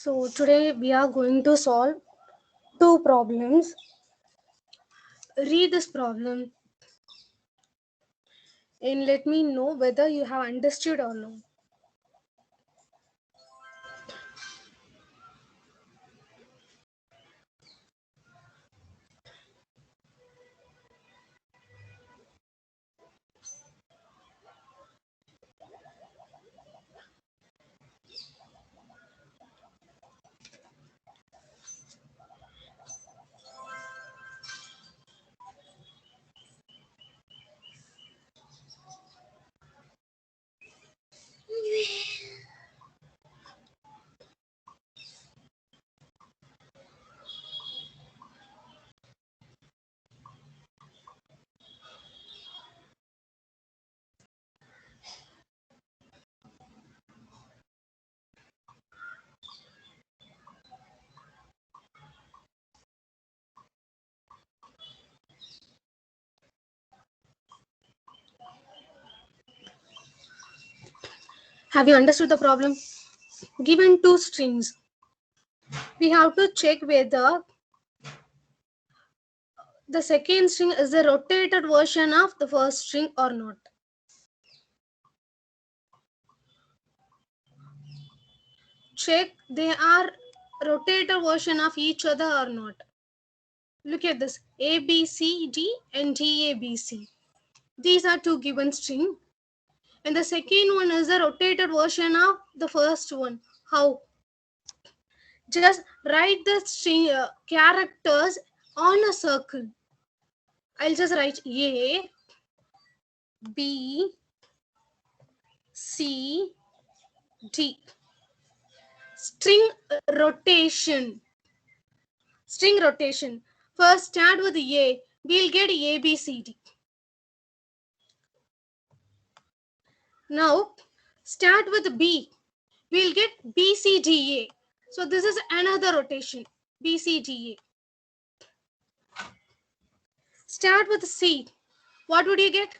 So today we are going to solve two problems. Read this problem and let me know whether you have understood or not. Have you understood the problem? Given two strings, we have to check whether the second string is the rotated version of the first string or not. Check they are rotated version of each other or not. Look at this, A, B, C, D and D, A, B, C. These are two given string. And the second one is the rotated version of the first one. How? Just write the string characters on a circle. I'll just write A, B, C, D. String rotation. String rotation. First start with A. We'll get A, B, C, D. Now start with B. We'll get B, C, D, A. So this is another rotation. B, C, D, A. Start with C. What would you get?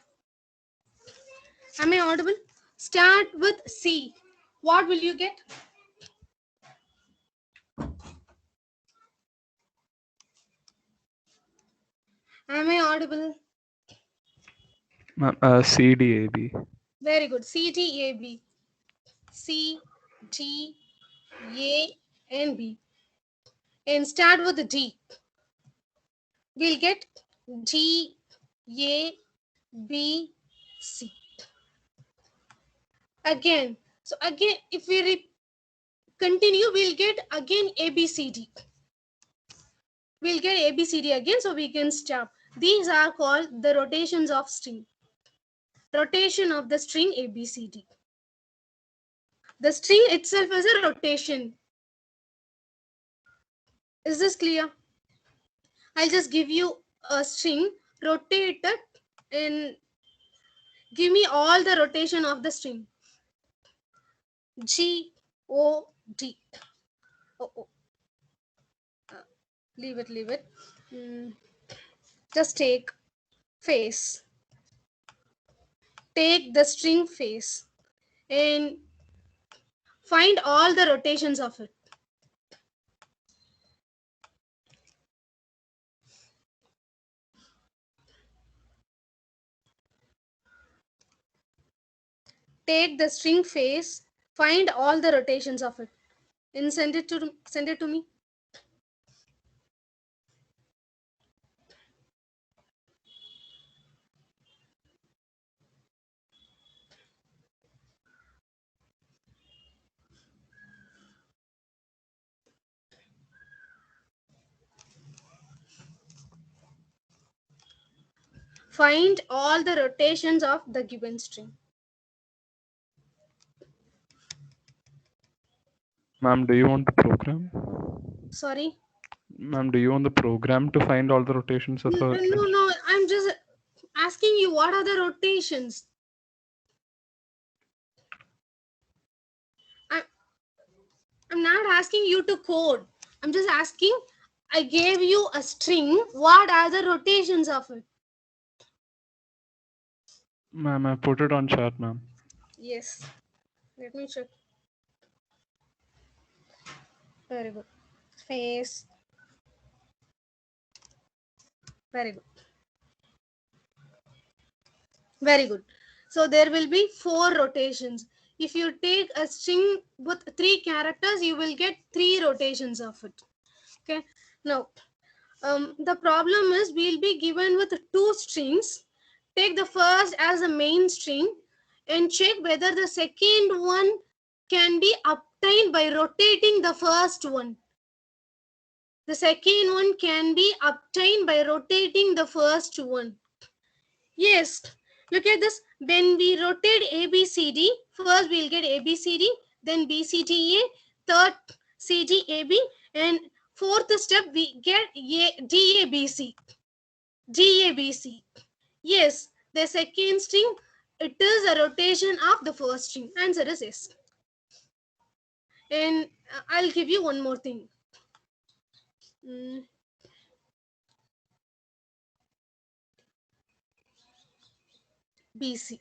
Am I audible? Start with C. What will you get? Am I audible? C, D, A, B. Very good. C, D, A, B. C, D, A, and B. And start with D. We'll get D, A, B, C. Again. So again, if we continue, we'll get again A, B, C, D. We'll get A, B, C, D again, so we can stop. These are called the rotations of string. Rotation of the string A, B, C, D. The string itself is a rotation. Is this clear? I'll just give you a string rotated and give me all the rotation of the string. G, O, D. Oh. Leave it. Just take face. Take the string face and find all the rotations of it. Take the string face, find all the rotations of it, and send it to me. Find all the rotations of the given string. Ma'am, do you want the program? Sorry? Ma'am, do you want the program to find all the rotations of her? No. I'm just asking you what are the rotations. I'm not asking you to code. I'm just asking, I gave you a string. What are the rotations of it? Ma'am, I put it on chat, ma'am. Yes. Let me check. Very good. Face. Very good. Very good. So there will be 4 rotations. If you take a string with 3 characters, you will get 3 rotations of it. Okay. Now, the problem is we'll be given with 2 strings. Take the first as a main string and check whether the second one can be obtained by rotating the first one. The second one can be obtained by rotating the first one. Yes, look at this. When we rotate ABCD, first we'll get ABCD, then BCDA, third CDAB, and fourth step we get DABC. DABC. Yes, the second string, it is a rotation of the first string. Answer is yes. And I'll give you one more thing. BC.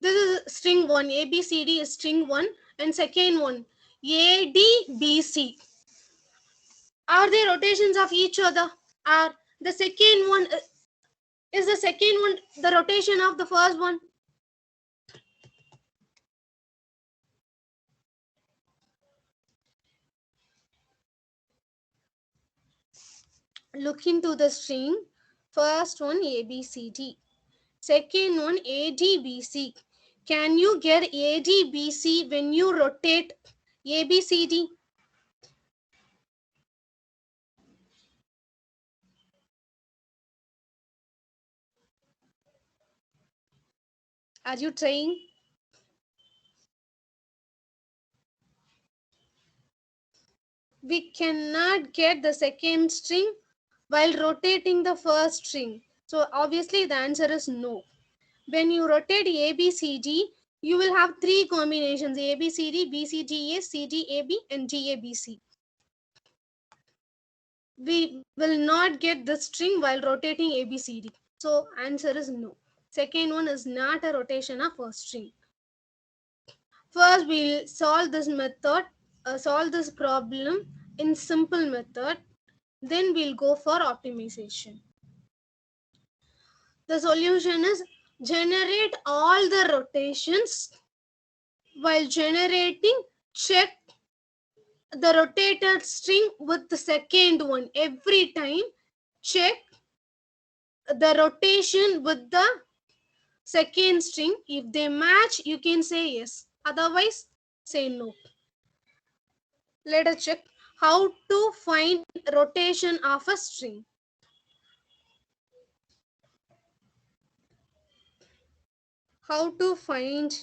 This is string 1. ABCD is string 1. And second one, ADBC. Are they rotations of each other? Are the second one, is the second one the rotation of the first one? Look into the string. First one ABCD. Second one ADBC. Can you get ADBC when you rotate ABCD? Are you trying? We cannot get the second string while rotating the first string. So obviously the answer is no. When you rotate ABCD, you will have 3 combinations: ABCD, BCDA, CDAB, and DABC. We will not get the string while rotating ABCD. So answer is no. Second one is not a rotation of first string. First, we'll solve this method, solve this problem in simple method. Then we'll go for optimization. The solution is generate all the rotations. While generating, check the rotated string with the second one. Every time, check the rotation with the second string. If they match, you can say yes. Otherwise, say no. Let us check how to find rotation of a string. How to find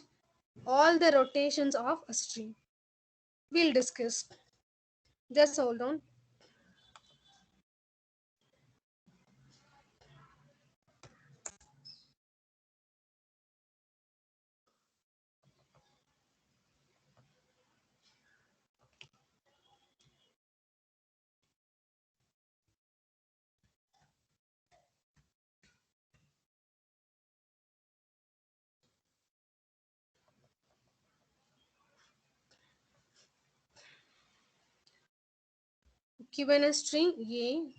all the rotations of a string. We'll discuss. Just hold on. Given a string A,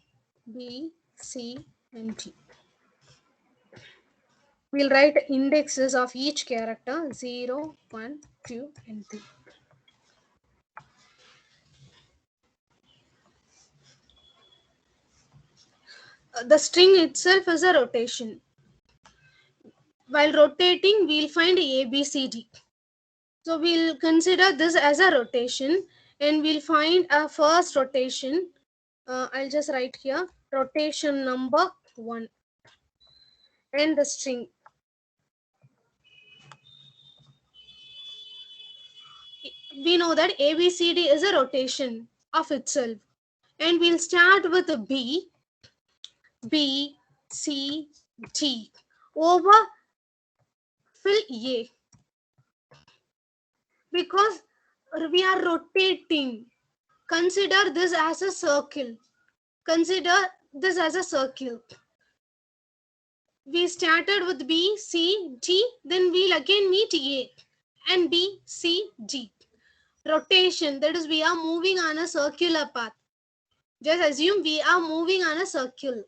B, C, and D. We'll write indexes of each character 0, 1, 2, and 3. The string itself is a rotation. While rotating, we'll find A, B, C, D. So we'll consider this as a rotation and we'll find a first rotation. I'll just write here rotation number 1 and the string. We know that ABCD is a rotation of itself. And we'll start with a B, C, D over fill A. Because we are rotating, consider this as a circle. Consider this as a circle. We started with B, C, D, then we'll again meet A and B, C, D. Rotation, that is we are moving on a circular path. Just assume we are moving on a circle.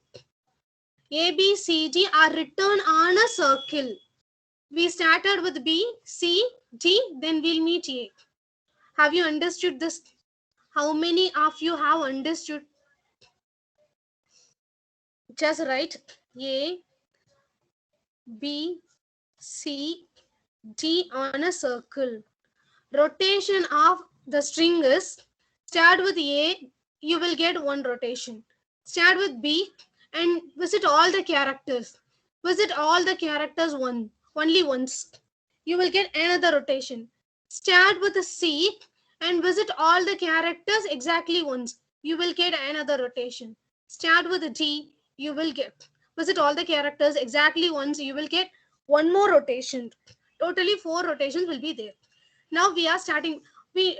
A, B, C, D are written on a circle. We started with B, C, D, then we'll meet A. Have you understood this? How many of you have understood? Just write A, B, C, D on a circle. Rotation of the string is, start with A, you will get one rotation. Start with B and visit all the characters. Visit all the characters only once. You will get another rotation. Start with a C and visit all the characters exactly once. You will get another rotation. Start with a D, you will get visit all the characters exactly once. You will get one more rotation. Totally 4 rotations will be there. Now we are starting. We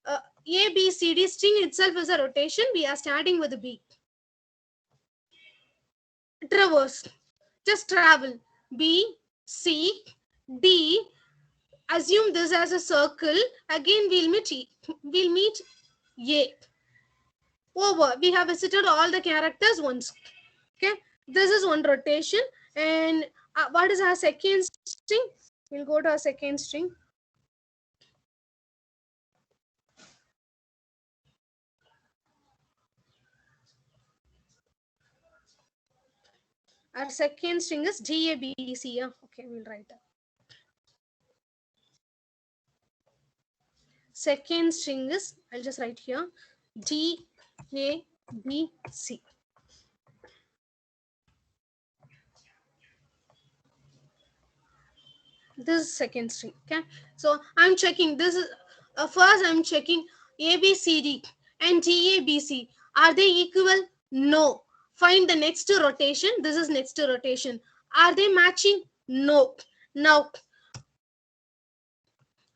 A, B, C, D string itself is a rotation. We are starting with B. Traverse. Just travel. B, C, D. Assume this as a circle. Again, we'll meet E. We'll meet A. Over. We have visited all the characters once. Okay. This is one rotation. And what is our second string? We'll go to our second string. Our second string is DABC. Yeah? Okay, we'll write that. Second string is, I'll just write here, DABC. This is second string. Okay, so I'm checking this is first I'm checking ABCD and DABC. Are they equal? No. Find the next rotation. This is next rotation. Are they matching? No. Now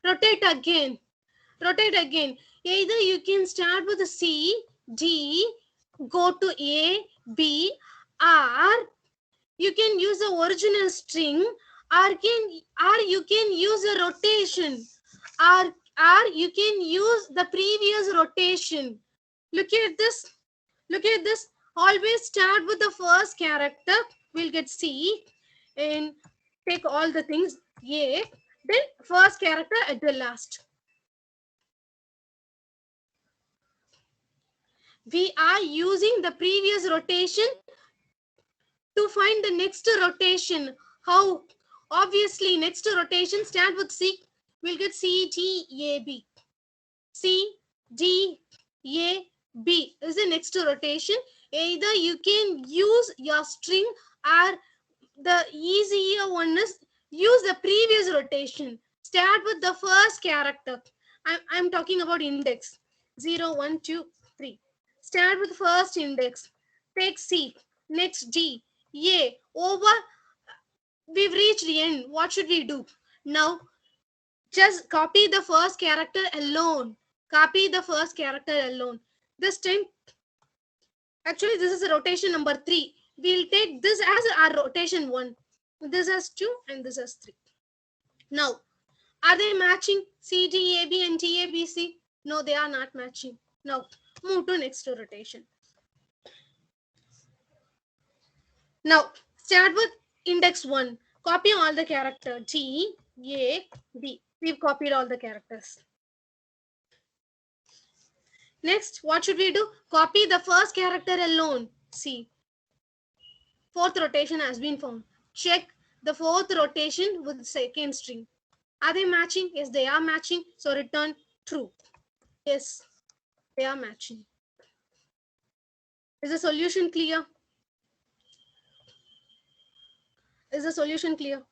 rotate again. Rotate again. Either you can start with C, D, go to A, B, or you can use the original string, or you can use a rotation, or you can use the previous rotation. Look at this. Look at this. Always start with the first character. We'll get C and take all the things A. Then first character at the last. We are using the previous rotation to find the next rotation. How? Obviously, next rotation start with C. We'll get C, D, A, B. C, D, A, B is the next rotation. Either you can use your string, or the easier one is use the previous rotation. Start with the first character. I'm talking about index. 0, 1, 2, 3. Start with first index. Take C. Next D. A. Over. We've reached the end. What should we do? Now, just copy the first character alone. Copy the first character alone. This time, actually, this is a rotation number 3. We'll take this as our rotation 1. This as 2 and this as 3. Now, are they matching C, D, A, B and T, A, B, C? No, they are not matching. Now, move to next rotation. Now, start with index 1. Copy all the characters. T, A, B. We've copied all the characters. Next, what should we do? Copy the first character alone. C. Fourth rotation has been found. Check the fourth rotation with second string. Are they matching? Yes, they are matching. So return true. Yes, they are matching. Is the solution clear? Is the solution clear?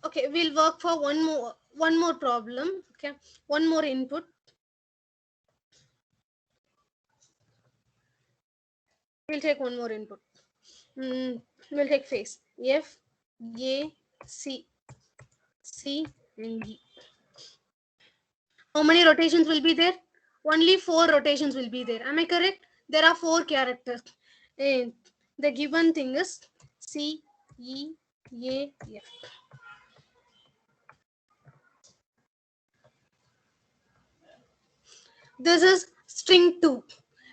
Okay, we'll work for one more problem. Okay, one more input. We'll take one more input. We'll take face. F, A, C, C, and D. How many rotations will be there? only 4 rotations will be there. Am I correct? There are 4 characters. And the given thing is C, E, A, F. This is string 2.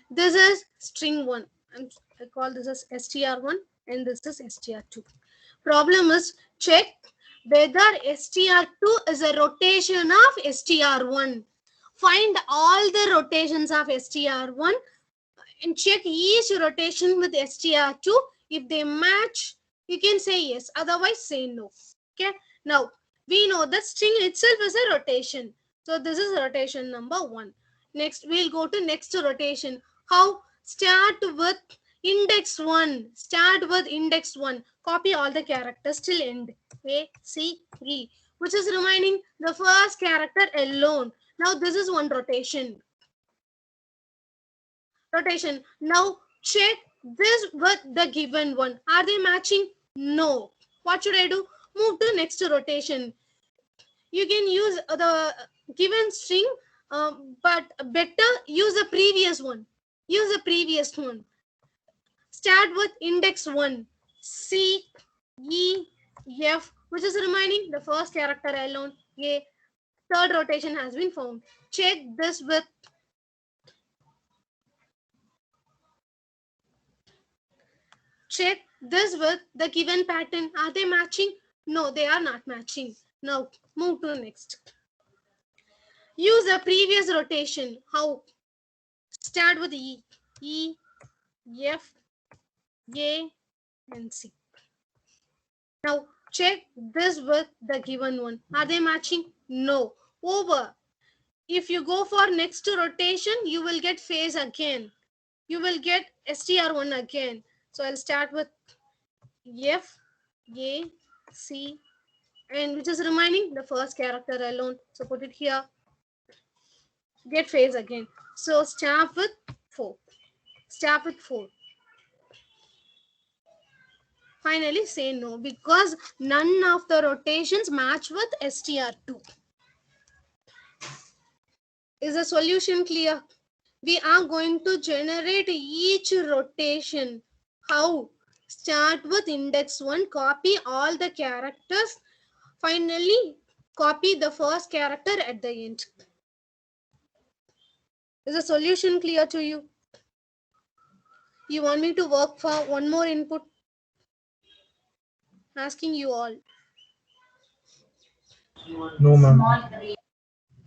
This is string 1. I call this as str1 and this is str2. Problem is check whether str2 is a rotation of str1. Find all the rotations of str1 and check each rotation with str2. If they match, you can say yes. Otherwise, say no. Okay. Now, we know that string itself is a rotation. So, this is rotation number 1. Next, we'll go to next rotation. How? Start with index 1. Start with index 1. Copy all the characters till end. A, C, E. Which is remaining the first character alone. Now, this is one rotation. Rotation. Now check this with the given one. Are they matching? No. What should I do? Move to next rotation. You can use the given string, but better use the previous one. Use the previous one. Start with index 1. C, E, F, which is remaining the first character alone. A. Third rotation has been found. Check this with Check this with the given pattern. Are they matching? No, they are not matching. Now move to next. Use the previous rotation. How? Start with E, E, F, A, and C. Now check this with the given one. Are they matching? No. Over. If you go for next rotation, you will get phase again. You will get STR1 again. So I'll start with F, A, C, and which is remaining the first character alone. So put it here. Get phase again. So start with 4. Start with 4. Finally say no because none of the rotations match with STR2. Is the solution clear? We are going to generate each rotation. How? Start with index 1, copy all the characters. Finally, copy the first character at the end. Is the solution clear to you? You want me to work for one more input? Asking you all. No, ma'am.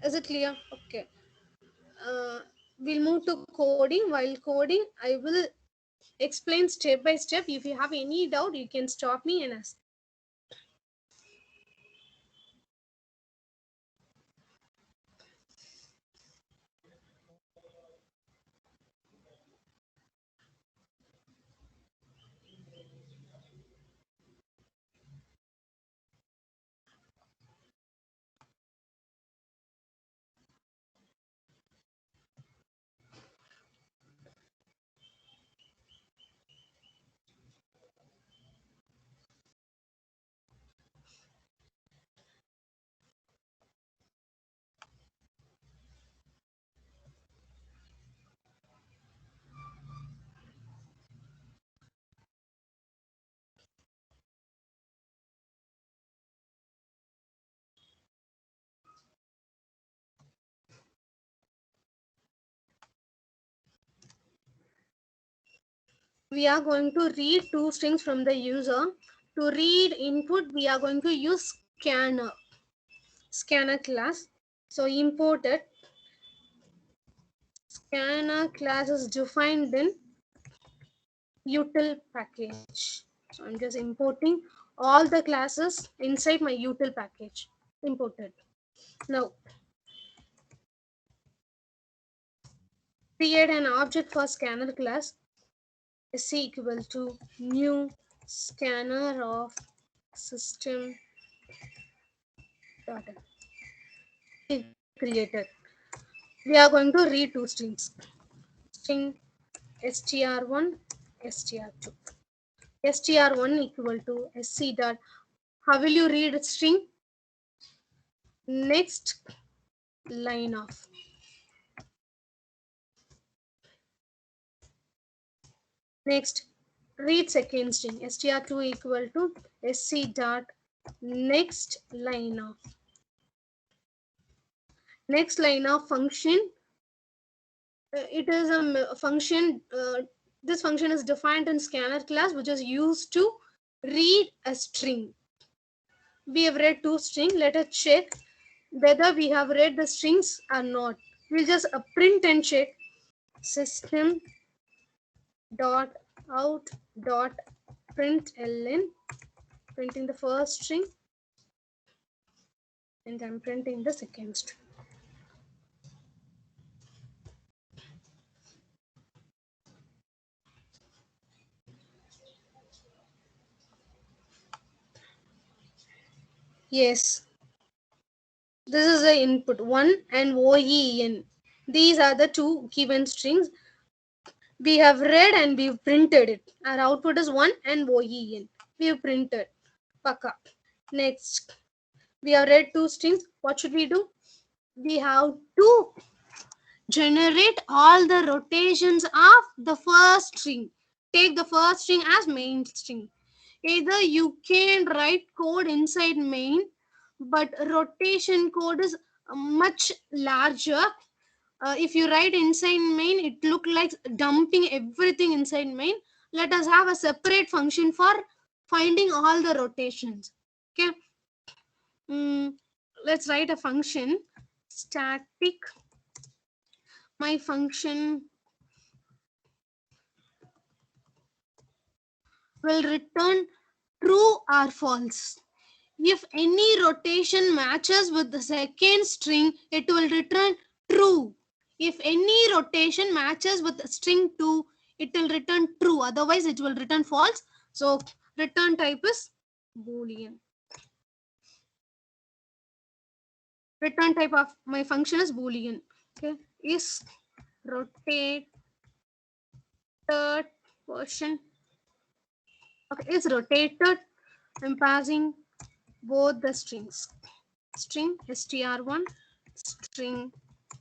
Is it clear? Okay. We'll move to coding. While coding, I will explain step by step. If you have any doubt, you can stop me and ask. We are going to read two strings from the user. To read input, we are going to use scanner class. So import it. Scanner class is defined in util package. So I'm just importing all the classes inside my util package. Imported. Now create an object for scanner class. Is equal to new scanner of system data. Created. We are going to read two strings. String str1, str2. str1 equal to sc dot. How will you read string? Next line of. Next, read second string. str2 equal to sc dot next line of function. It is a function. This function is defined in scanner class, which is used to read a string. We have read two strings. Let us check whether we have read the strings or not. We'll just print and check. System dot out dot println, printing the first string, and I'm printing the second string. Yes, this is the input 1 and OEN. These are the two given strings. We have read and we've printed it. Our output is 1 and OEN. We have printed. Paka. Next, we have read two strings. What should we do? We have to generate all the rotations of the first string. Take the first string as main string. Either you can write code inside main, but rotation code is much larger. If you write inside main, it look like dumping everything inside main. Let us have a separate function for finding all the rotations. Okay. Let's write a function. Static. My function will return true or false. If any rotation matches with the second string, it will return true. If any rotation matches with string 2, it will return true. Otherwise, it will return false. So, return type is Boolean. Return type of my function is Boolean. Okay, is rotated version. Okay, is rotated. I'm passing both the strings. String str1, string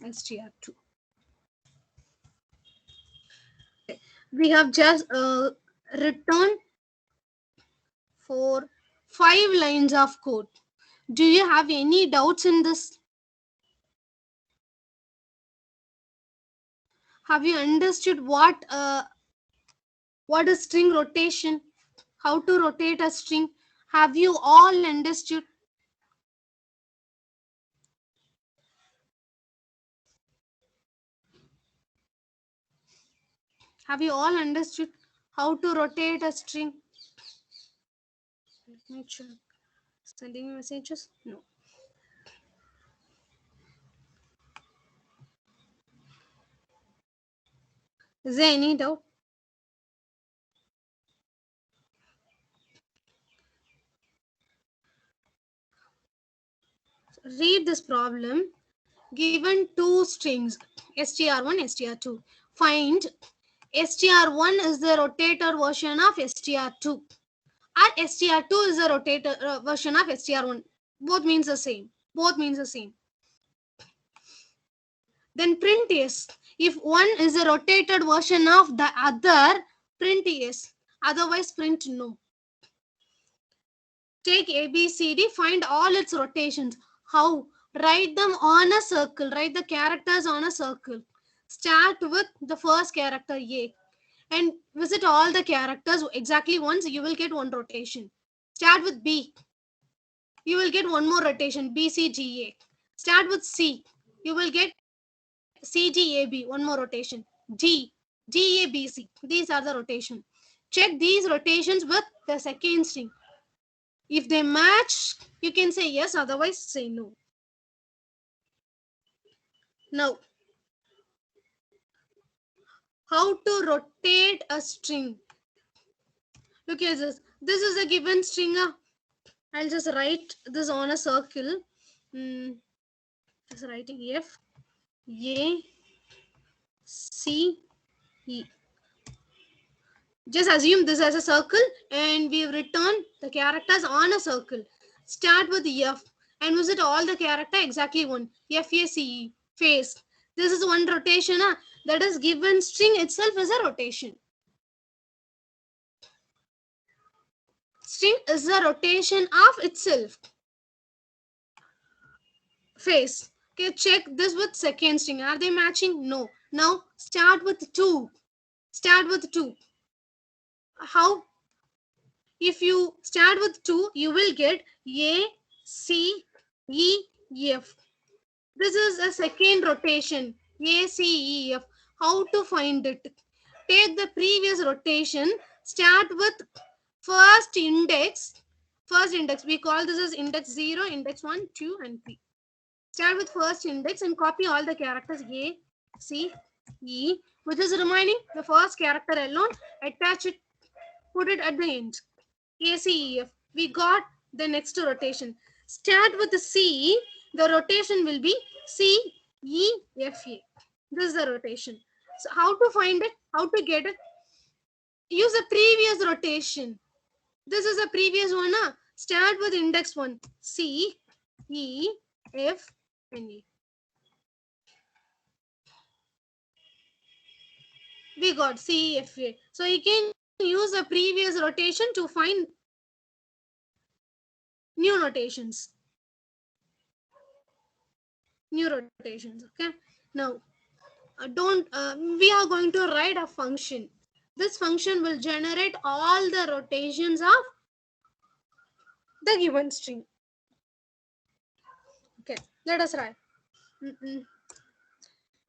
str2. We have just written for 5 lines of code. Do you have any doubts in this? Have you understood what is string rotation? How to rotate a string? Have you all understood? Have you all understood how to rotate a string? Let me check. Sending messages? No. Is there any doubt? Read this problem. Given two strings, str1, str2. Find str1 is the rotator version of str2. Or str2 is the rotator version of str1. Both means the same. Both means the same. Then print yes. If one is a rotated version of the other, print yes. Otherwise, print no. Take ABCD, find all its rotations. How? Write them on a circle. Write the characters on a circle. Start with the first character A and visit all the characters exactly once. You will get one rotation. Start with B. You will get one more rotation. BCGA. Start with C. You will get CGAB. One more rotation. D. DABC. These are the rotation. Check these rotations with the second string. If they match, you can say yes, otherwise say no. Now, how to rotate a string? Look at this. This is a given string. I'll just write this on a circle. Just writing F, A, C, E. Just assume this as a circle and we've written the characters on a circle. Start with F and visit all the character exactly one. FACE, face. This is one rotation. That is given string itself is a rotation. string is a rotation of itself. Face. Okay, check this with second string. Are they matching? No. Now start with 2. Start with 2. How? If you start with 2, you will get A, C, E, F. This is a second rotation. A, C, E, F. How to find it? Take the previous rotation. Start with first index. First index. We call this as index 0, index 1, 2, and 3. Start with first index and copy all the characters A, C, E, which is remaining the first character alone. Attach it, put it at the end. A, C, E, F. We got the next rotation. Start with the C. The rotation will be C, E, F, A. This is the rotation. So how to find it? How to get it? Use the previous rotation. This is the previous one. Start with index 1. C, E, F, and A. We got C, F, A. So you can use the previous rotation to find new notations. New rotations. Okay. Now, we are going to write a function. This function will generate all the rotations of the given string. Okay. Let us write.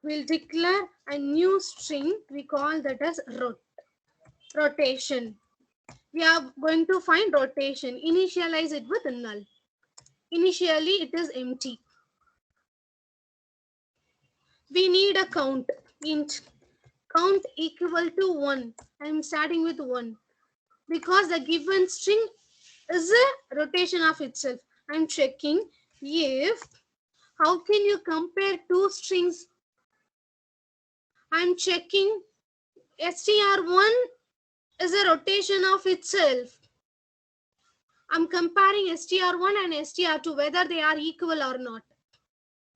We'll declare a new string. We call that as rotation. We are going to find rotation. Initialize it with null. Initially, it is empty. We need a count. Int count equal to 1. I am starting with 1 because the given string is a rotation of itself. I am checking if how can you compare two strings. I am checking str1 is a rotation of itself. I'm comparing str1 and str2 whether they are equal or not.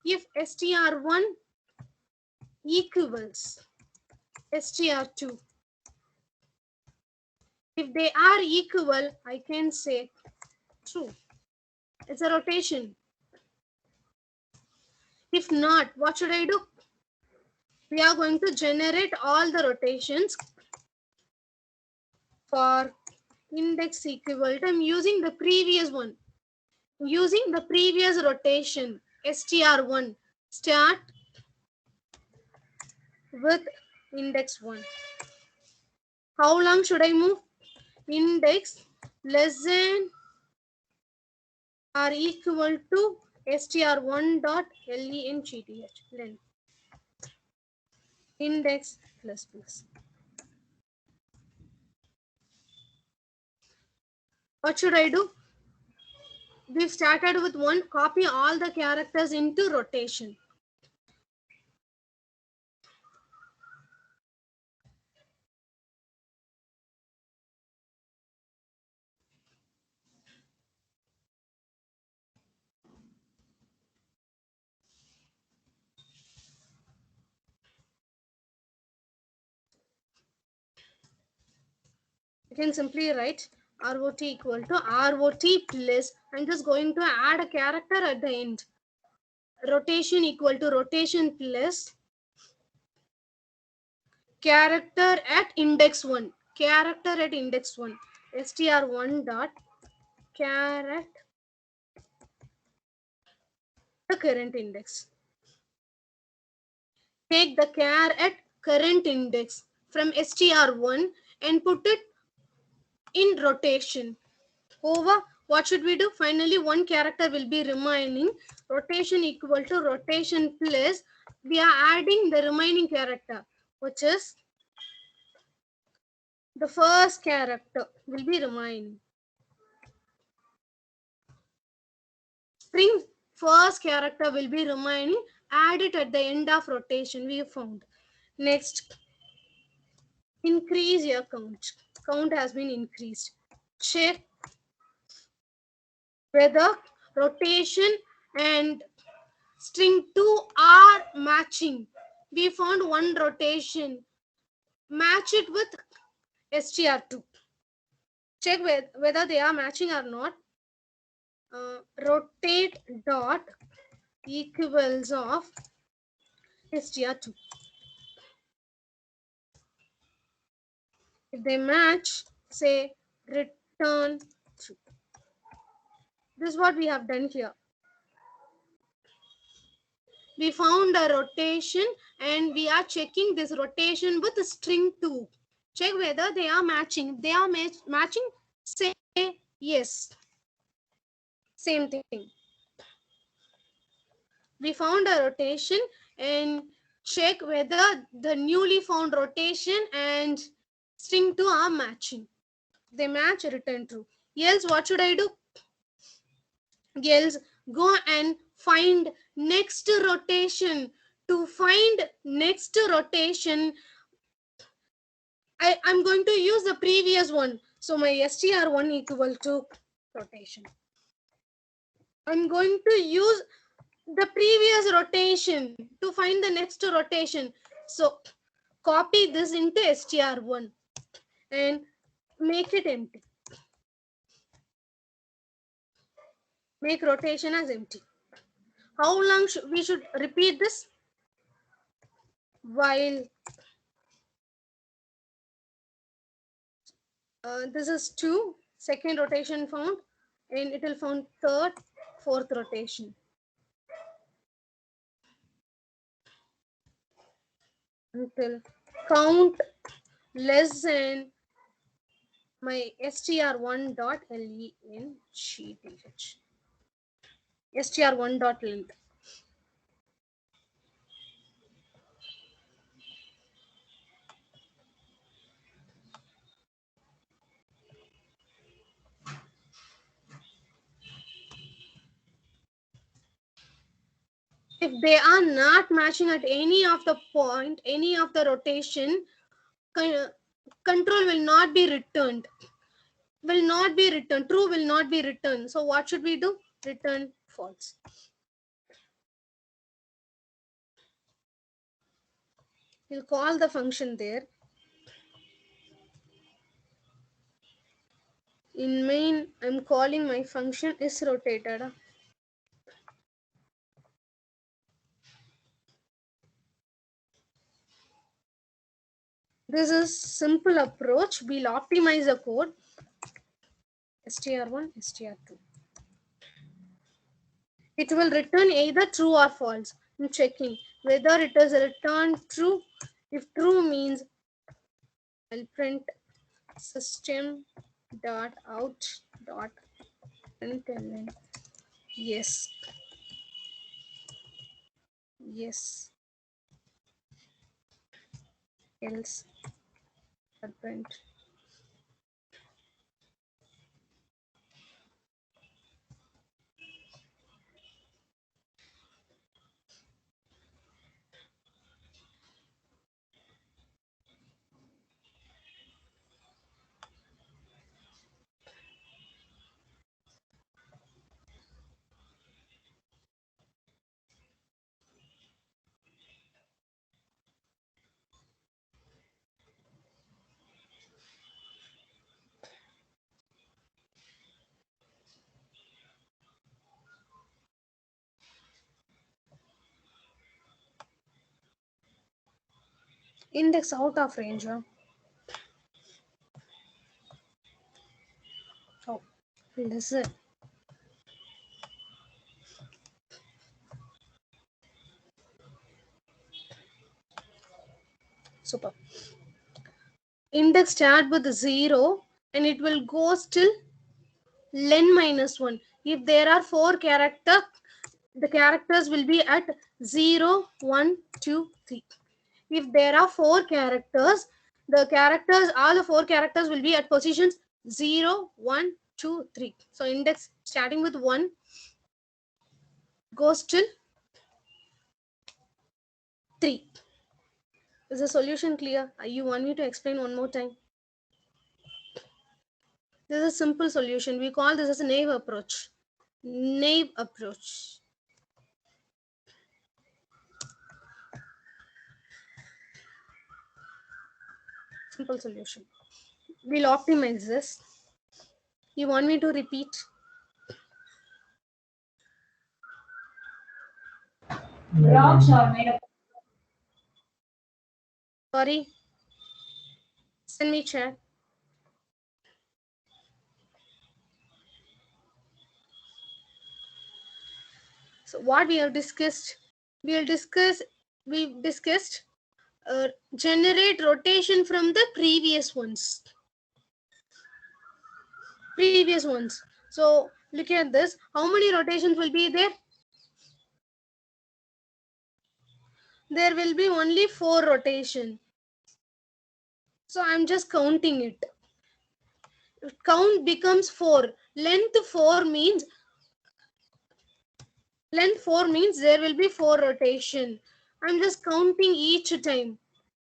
If str1 equals str2, if they are equal, I can say true. It's a rotation. If not, what should I do? We are going to generate all the rotations for index equal to, I'm using the previous one. Using the previous rotation, str1, start with index 1. How long should I move? Index less than or equal to str1 dot length, length. Index plus plus. What should I do? We've started with 1. Copy all the characters into rotation. You can simply write ROT equal to ROT plus, I'm just going to add a character at the end. Rotation equal to rotation plus character at index 1. Character at index 1. str1 dot char at the current index. Take the char at current index from str1 and put it in rotation. Over, what should we do? Finally, one character will be remaining. Rotation equal to rotation plus, we are adding the remaining character, which is the first character will be remaining. String first character will be remaining. Add it at the end of rotation we found. Next, increase your count. Count has been increased. Check whether rotation and string 2 are matching. We found one rotation. Match it with str2. check whether they are matching or not. Rotate dot equals of str2. If they match, say return true. This is what we have done here. We found a rotation and we are checking this rotation with string 2. Check whether they are matching. If they are matching, say yes. Same thing. We found a rotation and check whether the newly found rotation and string 2 are matching. They match, return true. Else what should I do? Else go and find next rotation. To find next rotation, I'm going to use the previous one. So my str1 equal to rotation. I'm going to use the previous rotation to find the next rotation. So copy this into str1 and make it empty. Make rotation as empty. How long we should repeat this? While this is 2, second rotation found, and it will found third, fourth rotation. Until count less than my str1 dot length. str1 dot length. If they are not matching at any of the point, any of the rotation, control will not be returned. Will not be returned. True will not be returned. So what should we do? Return false. We'll call the function there. In main, I'm calling my function is rotated. This is simple approach. We'll optimize the code. str1, str2. It will return either true or false. I'm checking whether it is returned true. If true means I'll print system dot out dot println yes. Yes. Else print. Index out of range. Oh, listen. Super. Index start with 0 and it will go till len -1. If there are 4 characters, the characters will be at 0, 1, 2, 3. If there are 4 characters, all the 4 characters will be at positions 0, 1, 2, 3. So index starting with 1 goes till 3. Is the solution clear? You want me to explain one more time? This is a simple solution. We call this as a naive approach. Naive approach. Simple solution. We'll optimize this. You want me to repeat? Sorry. Send me chat. So what we have discussed, we discussed generate rotation from the previous ones. So look at this. How many rotations will be there? There will be only 4 rotation. So I'm just counting it. Count becomes 4. Length 4 means there will be 4 rotation. I'm just counting each time.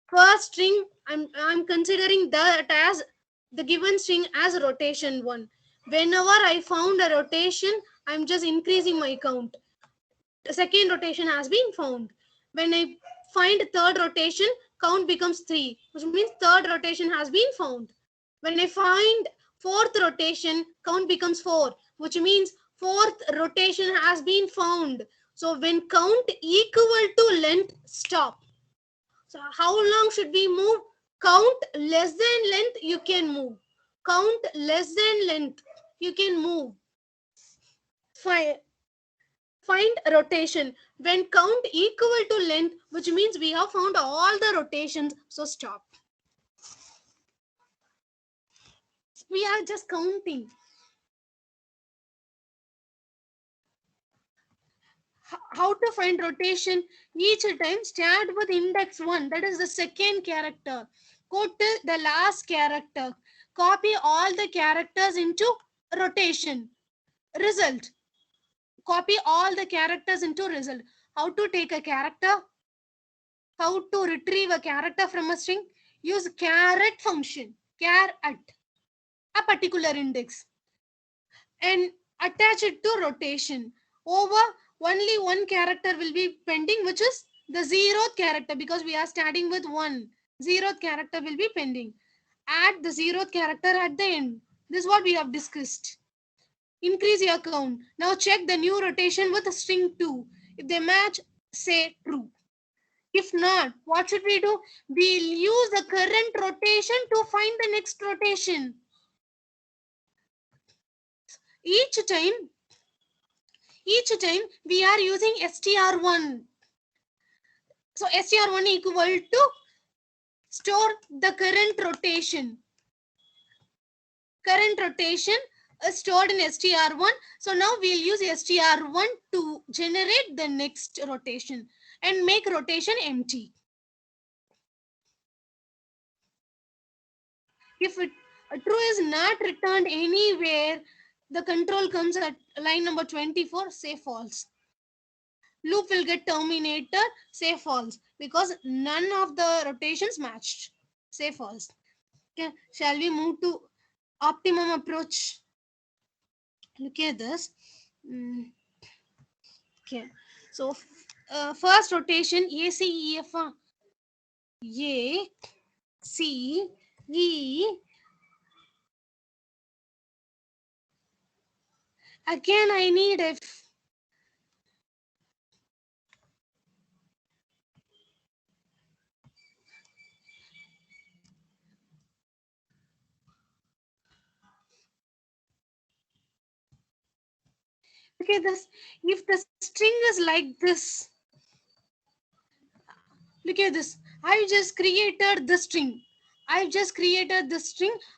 First string, I'm considering that as the given string as rotation 1. Whenever I found a rotation, I'm just increasing my count. The second rotation has been found. When I find third rotation, count becomes 3, which means third rotation has been found. When I find fourth rotation, count becomes 4, which means fourth rotation has been found. So when count equal to length, stop. So how long should we move? Count less than length, you can move. Count less than length, you can move. Find rotation. When count equal to length, which means we have found all the rotations, so stop. We are just counting. How to find rotation? Each time start with index 1, that is the second character. Go to the last character. Copy all the characters into rotation. Result. Copy all the characters into result. How to take a character? How to retrieve a character from a string? Use caret function. Char at a particular index and attach it to rotation. Over only one character will be pending, which is the 0th character, because we are starting with 1. 0th character will be pending. Add the 0th character at the end. This is what we have discussed. Increase your count. Now check the new rotation with string 2. If they match, say true. If not, what should we do? We'll use the current rotation to find the next rotation. Each time we are using str1. So str1 equal to store the current rotation. Current rotation is stored in str1. So now we'll use str1 to generate the next rotation and make rotation empty. If true is not returned anywhere, the control comes at line number 24, say false. Loop will get terminated, say false, because none of the rotations matched. Say false. Okay, shall we move to optimum approach? Look at this. Okay, so first rotation A, C, E, F. A, C, E. Again, I need F. Look at this. If the string is like this, look at this. I just created the string.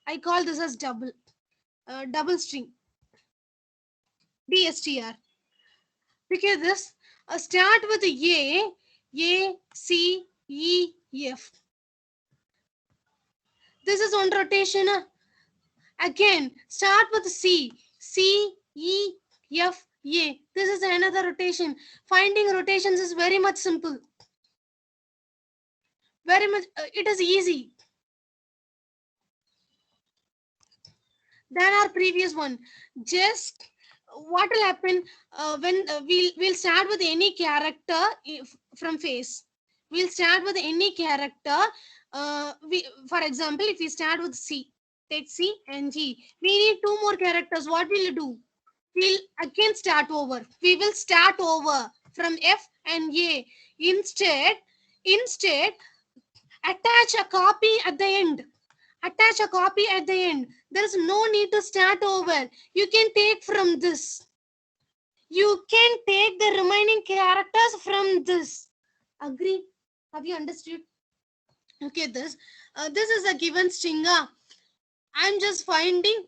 I call this as double string. DSTR. Look at this. Start with A, C, E, F. This is one rotation. Again, start with C, E, F, A. This is another rotation. Finding rotations is very much simple. Very much, it is easy than our previous one. Just what will happen when we'll start with any character from face. We'll start with any character. For example, if we start with C, take C and G. We need two more characters. What will you do? We'll again start over. We will start over from F and A. Instead, attach a copy at the end. Attach a copy at the end. There is no need to start over. You can take from this. You can take the remaining characters from this. Agree? Have you understood? Okay, this is a given string. I'm just finding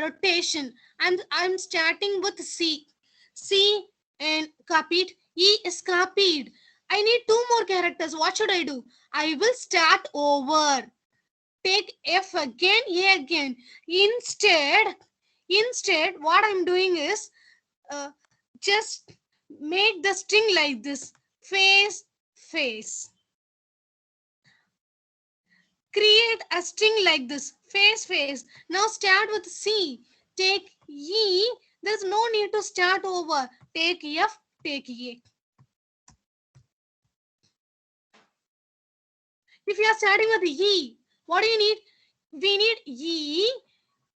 rotation. I'm starting with C. C and copied. E is copied. I need two more characters. What should I do? I will start over. Take F again, A again. Instead, what I'm doing is just make the string like this. Face, face. Create a string like this. Face, face. Now start with C. Take E. There's no need to start over. Take F, take A. If you are starting with E, what do you need? We need E.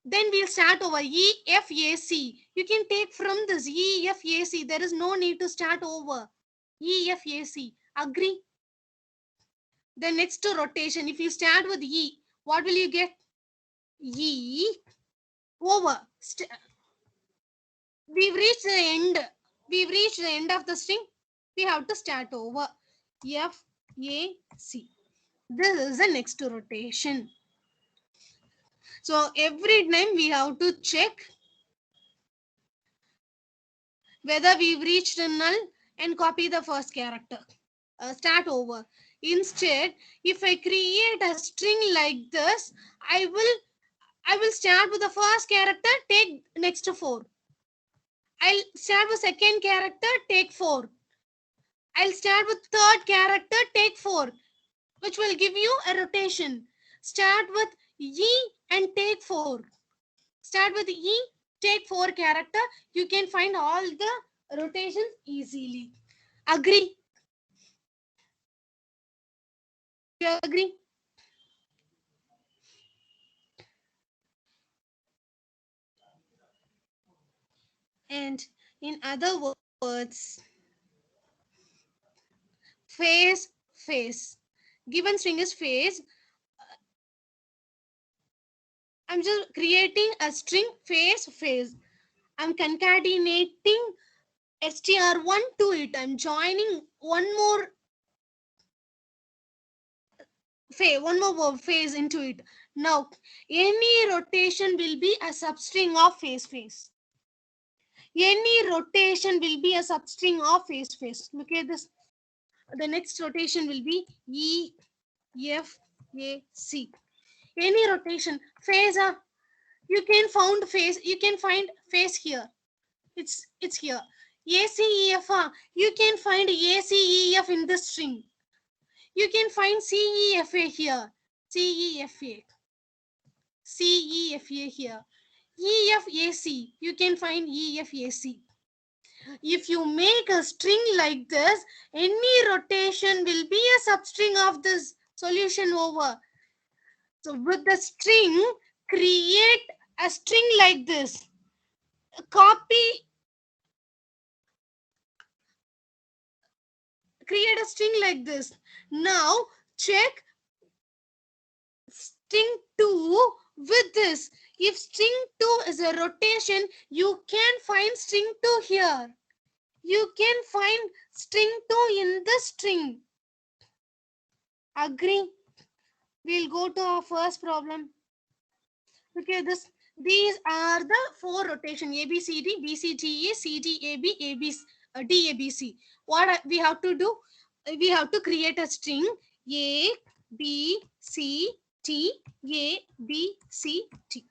Then we'll start over. E, F, A, C. You can take from this E, F, A, C. There is no need to start over. E, F, A, C. Agree? The next rotation, if you start with E, what will you get? E over. We've reached the end. We've reached the end of the string. We have to start over. F, A, C. This is the next rotation. So every time we have to check whether we've reached a null and copy the first character. Start over. Instead, if I create a string like this, I will start with the first character, take next 4. I'll start with second character, take 4. I'll start with third character, take 4, which will give you a rotation. Start with E and take 4. Start with E, take 4 character. You can find all the rotations easily. Agree? You agree? And in other words, face, face. Given string is face. I'm just creating a string face, face. I'm concatenating str1 to it. I'm joining one more phase into it. Now, any rotation will be a substring of face, face. Any rotation will be a substring of face, face. Look at this. The next rotation will be E, F, A, C. Any rotation, phase, you can find face here. It's here. ACEF, you can find ACEF in the string. You can find CEFA here. CEFA. CEFA here. EFAC, you can find EFAC. If you make a string like this, any rotation will be a substring of this solution over. So with the string, create a string like this. Copy, create a string like this. Now check string 2 with this. If string 2 is a rotation, you can find string 2 here. You can find string 2 in the string. Agree? We'll go to our first problem. Okay, these are the 4 rotation: A, B, C, D, B, C, D, A, C, D, A, B, A, B, D, A, B, C. What we have to do? We have to create a string A, B, C, T, A, B, C, T.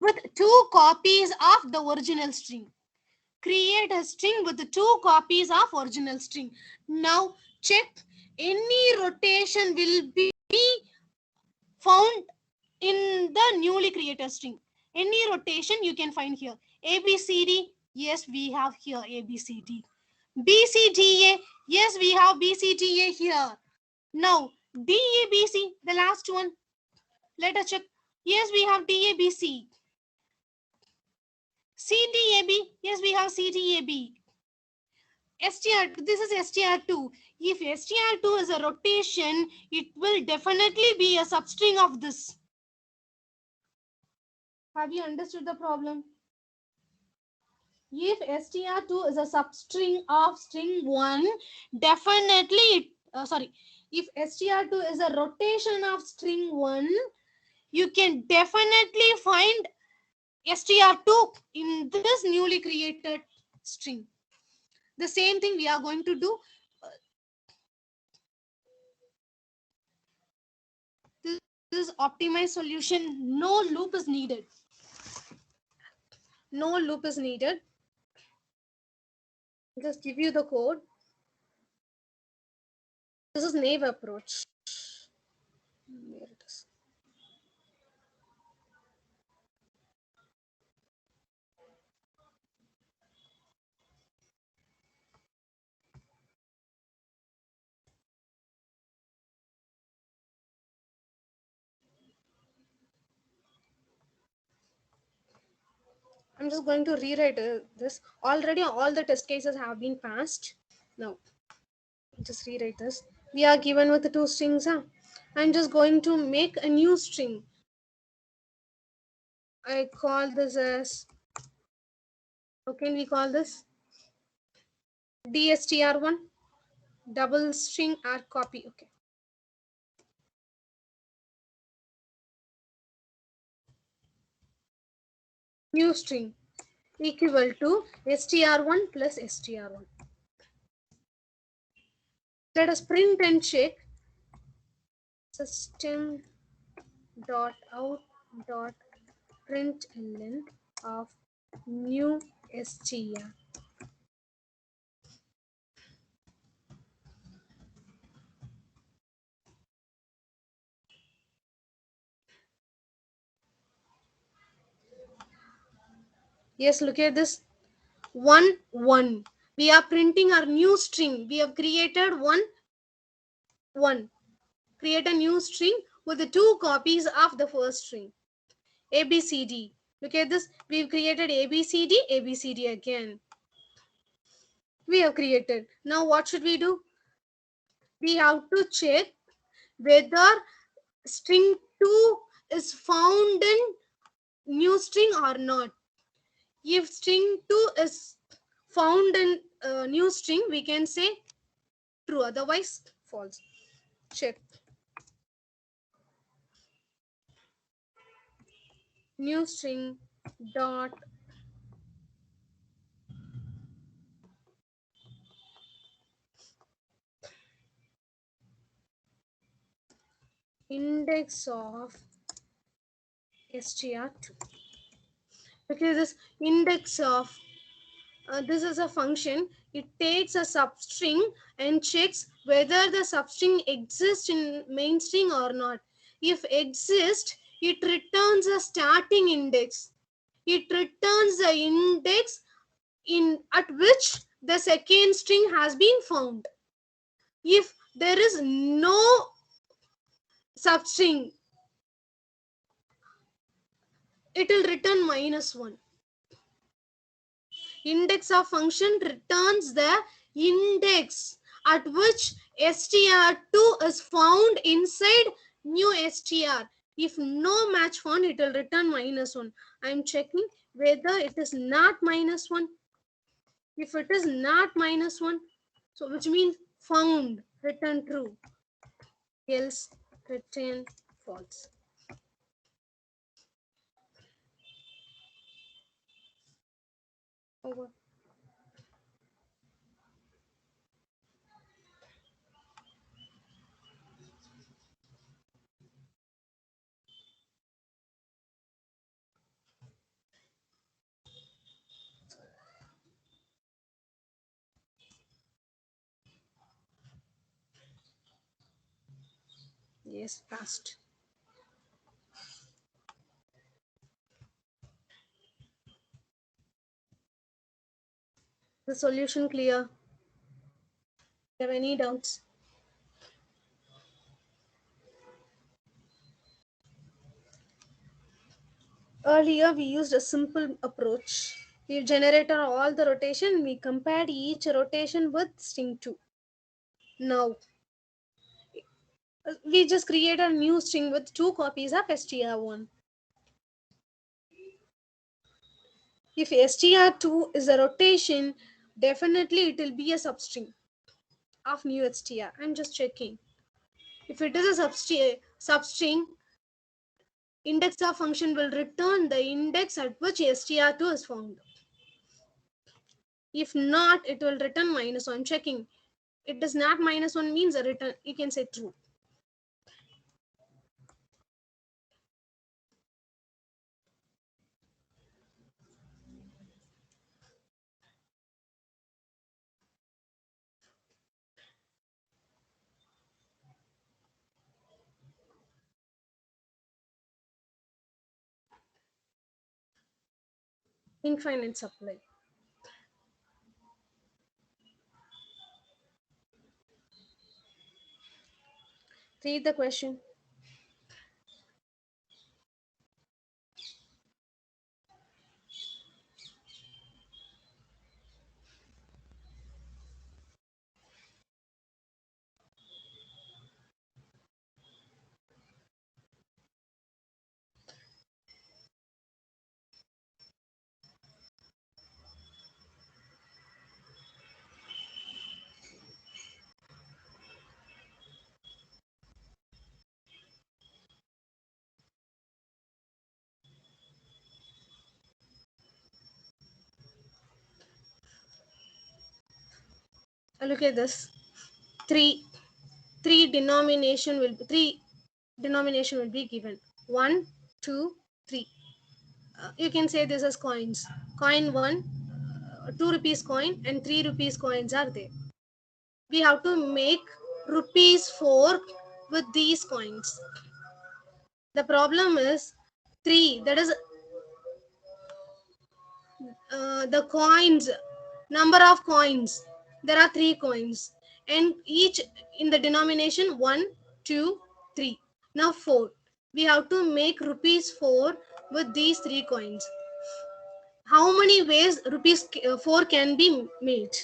With 2 copies of the original string. Create a string with 2 copies of original string. Now check, any rotation will be found in the newly created string. Any rotation you can find here. A, B, C, D. Yes, we have here A, B, C, D. B, C, D, A. Yes, we have B, C, D, A here. Now D, A, B, C, the last one. Let us check. Yes, we have DABC. CDAB. Yes, we have CDAB. STR, this is STR2. If STR2 is a rotation, it will definitely be a substring of this. Have you understood the problem? If STR2 is a substring of string 1, definitely, if STR2 is a rotation of string 1, you can definitely find STR2 in this newly created string. The same thing we are going to do. This is optimized solution. No loop is needed. No loop is needed. Just give you the code. This is naive approach. There it is. I'm just going to rewrite this. Already all the test cases have been passed. Now, just rewrite this. We are given with the two strings. I'm just going to make a new string. I call this as, how can we call this? DSTR1, double string R copy. Okay. New string equal to str1 plus str1. Let us print and check system dot out dot println of new str. Yes, look at this. 1 1. We are printing our new string. We have created 1 1. Create a new string with the two copies of the first string. ABCD. Look at this. We've created ABCD, ABCD again. We have created. Now what should we do? We have to check whether string 2 is found in new string or not. If string 2 is found in new string, we can say true, otherwise false. Check. New string dot index of str2. Okay, this index of this is a function. It takes a substring and checks whether the substring exists in main string or not. If exists, it returns a starting index. It returns the index at which the second string has been found. If there is no substring, it will return -1. Index of function returns the index at which str2 is found inside new str. If no match found, it will return -1. I am checking whether it is not -1. If it is not -1, so which means found, return true, else return false. Over. Yes, passed. The solution clear? Have any doubts? Earlier, we used a simple approach. We generated all the rotation. We compared each rotation with string 2. Now, we just create a new string with 2 copies of str1. If str2 is a rotation, definitely it will be a substring of new str. I'm just checking. If it is a substring, index of function will return the index at which str2 is found. If not, it will return -1. Checking. It does not -1 means a return. You can say true. Infinite supply. Read the question. Look at this. Three denomination will be given. 1, 2, 3. You can say this as coins. Coin 1, 2 rupees coin and 3 rupees coins are there. We have to make rupees 4 with these coins. The problem is 3, that is the coins, number of coins. There are 3 coins and each in the denomination 1, 2, 3. Now 4. We have to make rupees 4 with these 3 coins. How many ways rupees 4 can be made?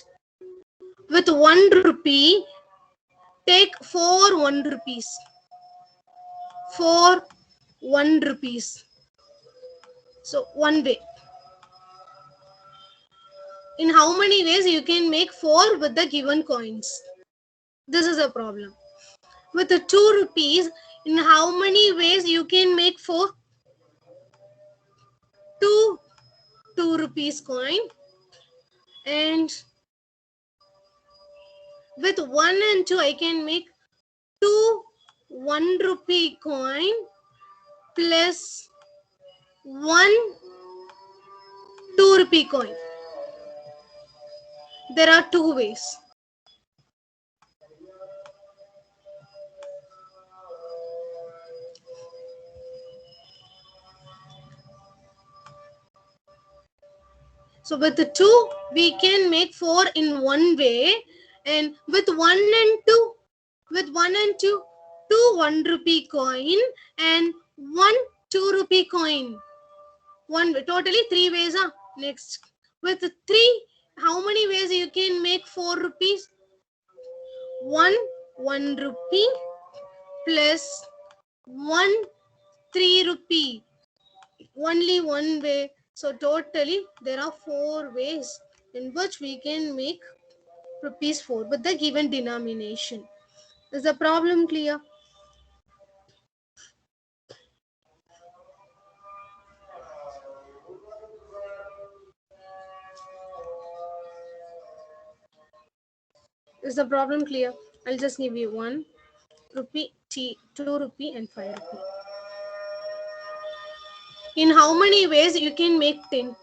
With 1 rupee, take 4 1 rupees. 4 1 rupees. So one way. In how many ways you can make 4 with the given coins? This is a problem. With the 2 rupees, in how many ways you can make 4? 2 rupees coin. And with 1 and 2, I can make 2 1 rupee coin plus 1 2 rupee coin. There are 2 ways. So with the 2, we can make 4 in one way, and with 1 and 2, 2 1 rupee coin and 1 2 rupee coin. One way, totally 3 ways. Next, with 3, how many ways you can make 4 rupees? 1 1 rupee plus 1 3 rupee. Only one way. So totally there are 4 ways in which we can make rupees 4 with the given denomination. Is the problem clear? Is the problem clear? I'll just give you 1 rupee, 2 rupee and 5 rupee. In how many ways you can make 10?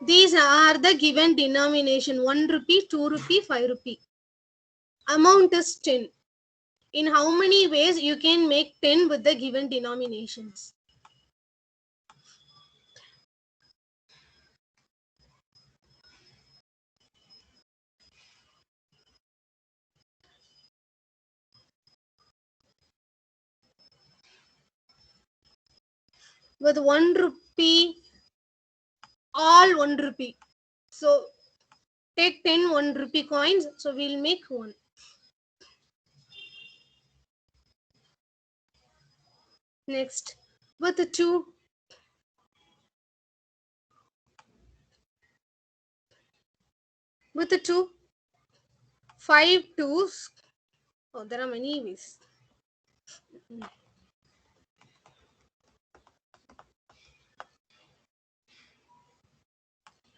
These are the given denomination: 1 rupee, 2 rupee, 5 rupee. Amount is 10. In how many ways you can make 10 with the given denominations? with 1 rupee, all 1 rupee. So take 10 1 rupee coins. So we'll make 1. Next, with the 2, with the 2, 5 twos. Oh, there are many ways.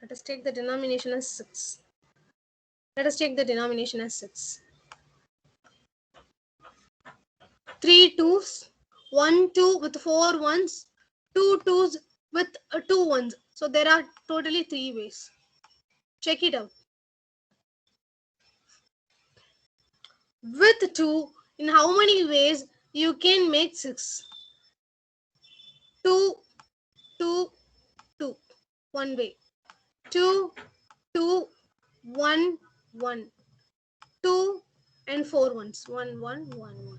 Let us take the denomination as 6. Let us take the denomination as 6. 3 twos, 1 2 with 4 ones, 2 twos with 2 ones. So there are totally 3 ways. Check it out. With 2, in how many ways you can make 6? 2, 2, 2. 1 way. 2, 2, 1, 1. 2 and 4 ones. 1, 1, 1, 1.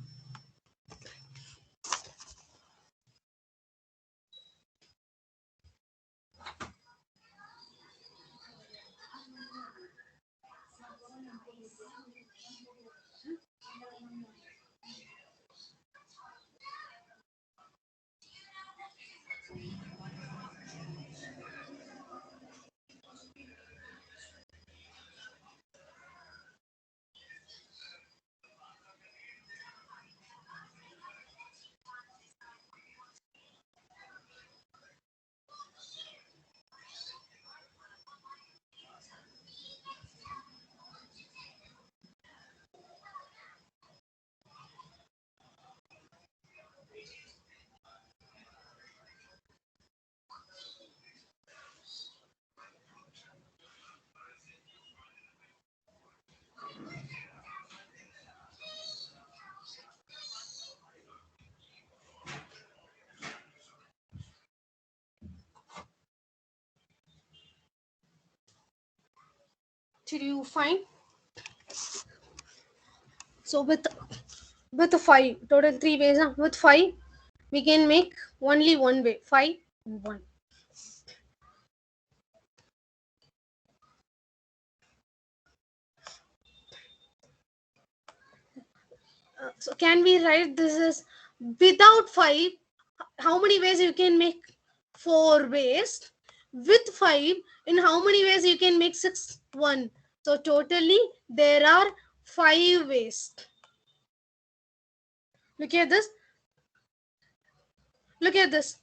Did you find? So with the 5, total 3 ways. With 5, we can make only 1 way. 5 and 1. So can we write this as without 5? How many ways you can make? 4 ways. With 5, in how many ways you can make 6? 1. So totally there are 5 ways. Look at this. Look at this.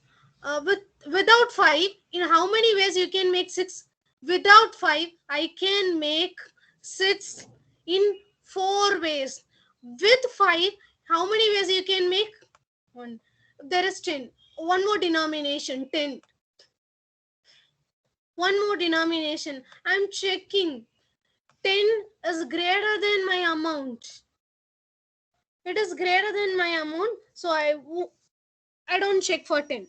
Without 5, in how many ways you can make 6? Without 5, I can make 6 in 4 ways. With 5, how many ways you can make? 1. There is 10. One more denomination, 10. One more denomination. I'm checking. 10 is greater than my amount. It is greater than my amount. So I don't check for 10.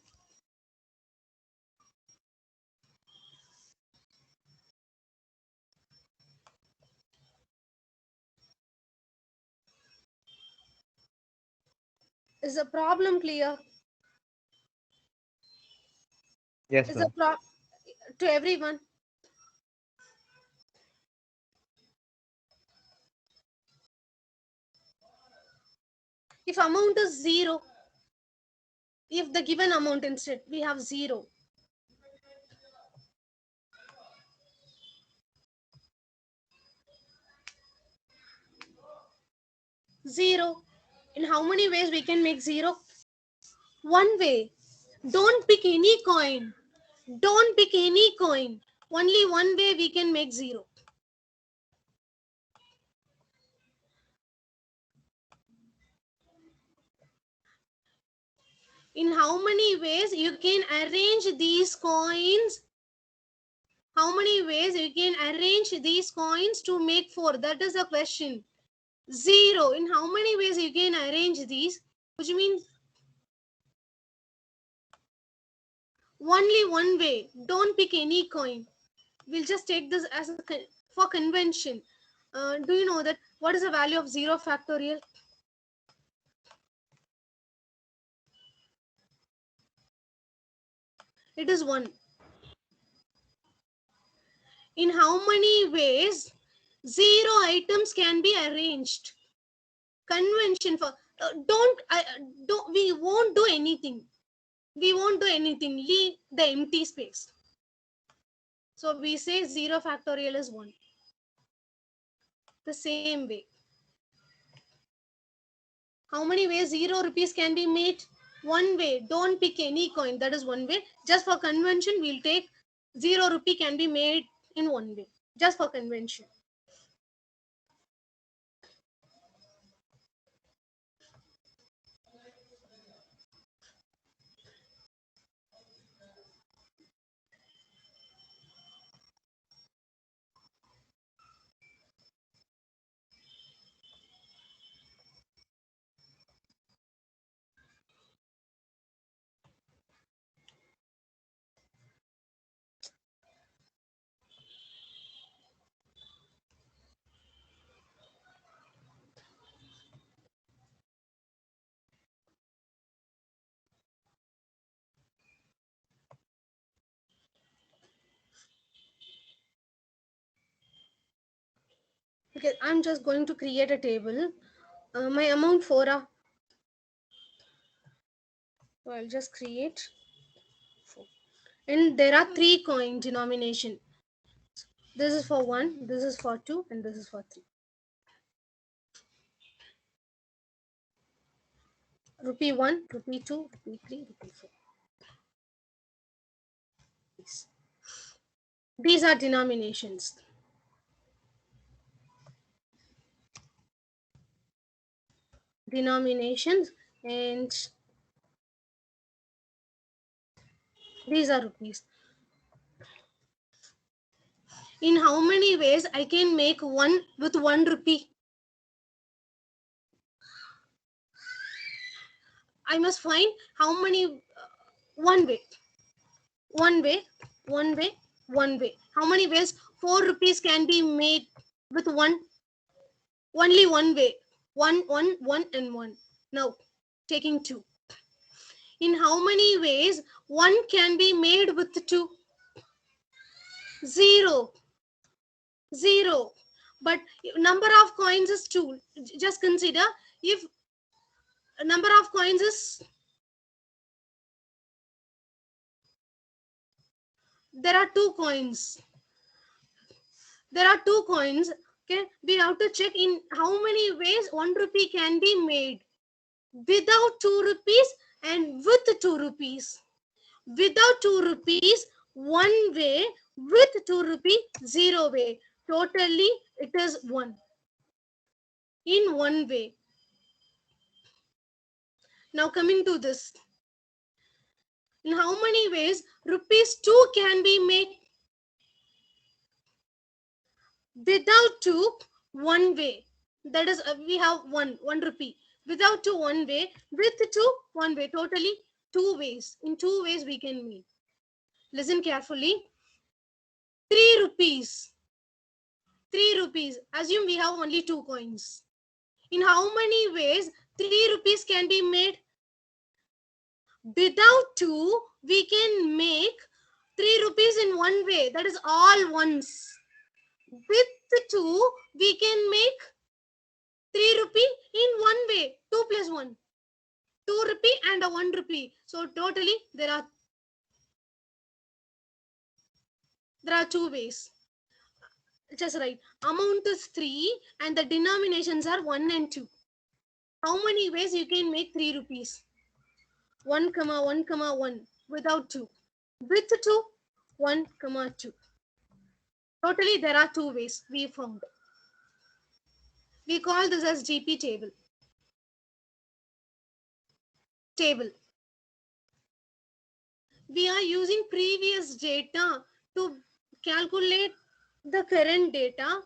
Is the problem clear? Yes, Is ma'am. the to everyone? If amount is 0, if the given amount instead we have 0, 0, in how many ways we can make 0? 1 way. Don't pick any coin. Don't pick any coin. Only 1 way we can make 0. In how many ways you can arrange these coins? How many ways you can arrange these coins to make 4? That is the question. 0. In how many ways you can arrange these? Which means only 1 way. Don't pick any coin. We'll just take this as for convention. Do you know that what is the value of 0 factorial? It is 1. In how many ways 0 items can be arranged? Convention for don't we won't do anything. We won't do anything. Leave the empty space. So we say 0 factorial is 1. The same way. How many ways 0 rupees can be made? One way. Don't pick any coin. That is one way. Just for convention, we'll take 0 rupee can be made in one way. Just for convention. Okay, I'm just going to create a table. My amount 4. So I'll just create 4. And there are 3 coin denomination. This is for 1, this is for 2, and this is for 3. Rupee 1, rupee 2, rupee 3, rupee 4. These are denominations. Denominations, and these are rupees. In how many ways I can make 1 with 1 rupee? I must find how many one way. One way, one way, one way. How many ways 4 rupees can be made with 1? Only one way. 1, 1, 1, and 1. Now, taking 2. In how many ways 1 can be made with 2? 0. 0. But number of coins is 2. Just consider if number of coins is, there are 2 coins. There are 2 coins. Okay, we have to check in how many ways 1 rupee can be made. Without 2 rupees and with 2 rupees. Without 2 rupees, 1 way. With 2 rupee, 0 way. Totally, it is 1. In 1 way. Now coming to this. In how many ways rupees 2 can be made? Without 2, 1 way. That is, we have 1 rupee. Without 2, 1 way. With 2, 1 way. Totally 2 ways. In 2 ways we can make. Listen carefully. 3 rupees. 3 rupees. Assume we have only 2 coins. In how many ways 3 rupees can be made? Without 2, we can make 3 rupees in 1 way. That is all ones. With 2, we can make 3 rupee in 1 way. 2 plus 1. 2 rupee and a 1 rupee. So totally there are 2 ways. Just right. Amount is 3 and the denominations are 1 and 2. How many ways you can make 3 rupees? 1, 1, 1 without 2. With 2, 1, 2. Totally there are 2 ways we found. We call this as GP table. We are using previous data to calculate the current data.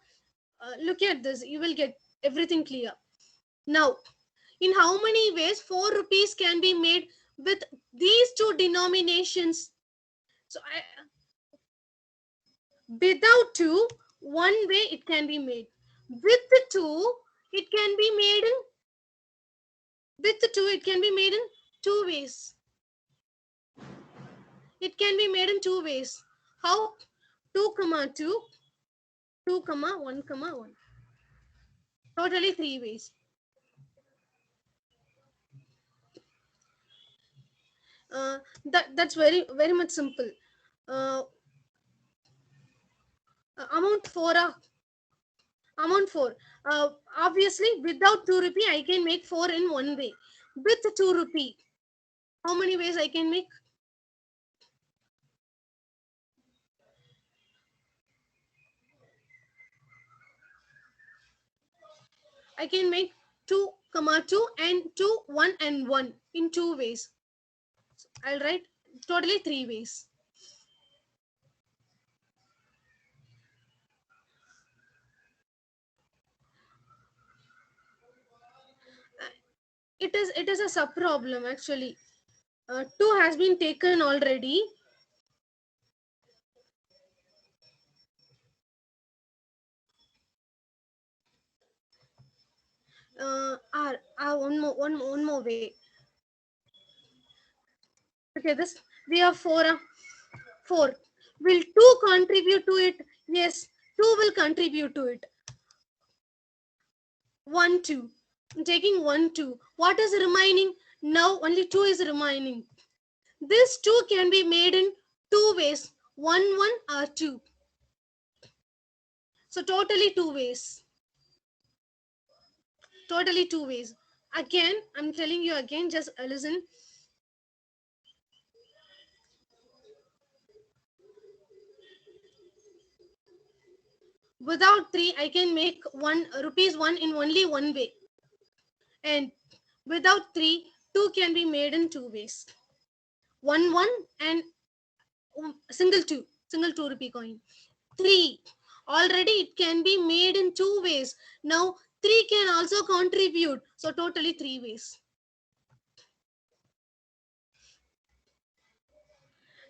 Look at this, you will get everything clear. Now, in how many ways 4 rupees can be made with these 2 denominations? So, without 2, 1 way it can be made. With 2, it can be made in, with 2, it can be made in 2 ways. It can be made in two ways. How? 2, 2, 2, 1, 1. Totally three ways. That's very much simple. Uh, amount 4. Amount 4. Obviously, without 2 rupee, I can make 4 in one way. With 2 rupee, how many ways I can make? I can make 2, 2 and 2, 1 and 1 in two ways. I'll write totally three ways. It is a sub problem actually. 2 has been taken already. One more way. Okay, this we have 4. 4. Will 2 contribute to it? Yes, 2 will contribute to it. 1, 2. I'm taking 1, 2. What is remaining? Now only 2 is remaining. This 2 can be made in two ways. 1, 1 or 2. So totally two ways. Totally two ways. Again, I'm telling you again, just listen. Without 3, I can make rupees 1 in only one way. And without 3, 2 can be made in two ways. 1, 1 and single 2 rupee coin. 3. Already it can be made in two ways. Now 3 can also contribute. So totally three ways.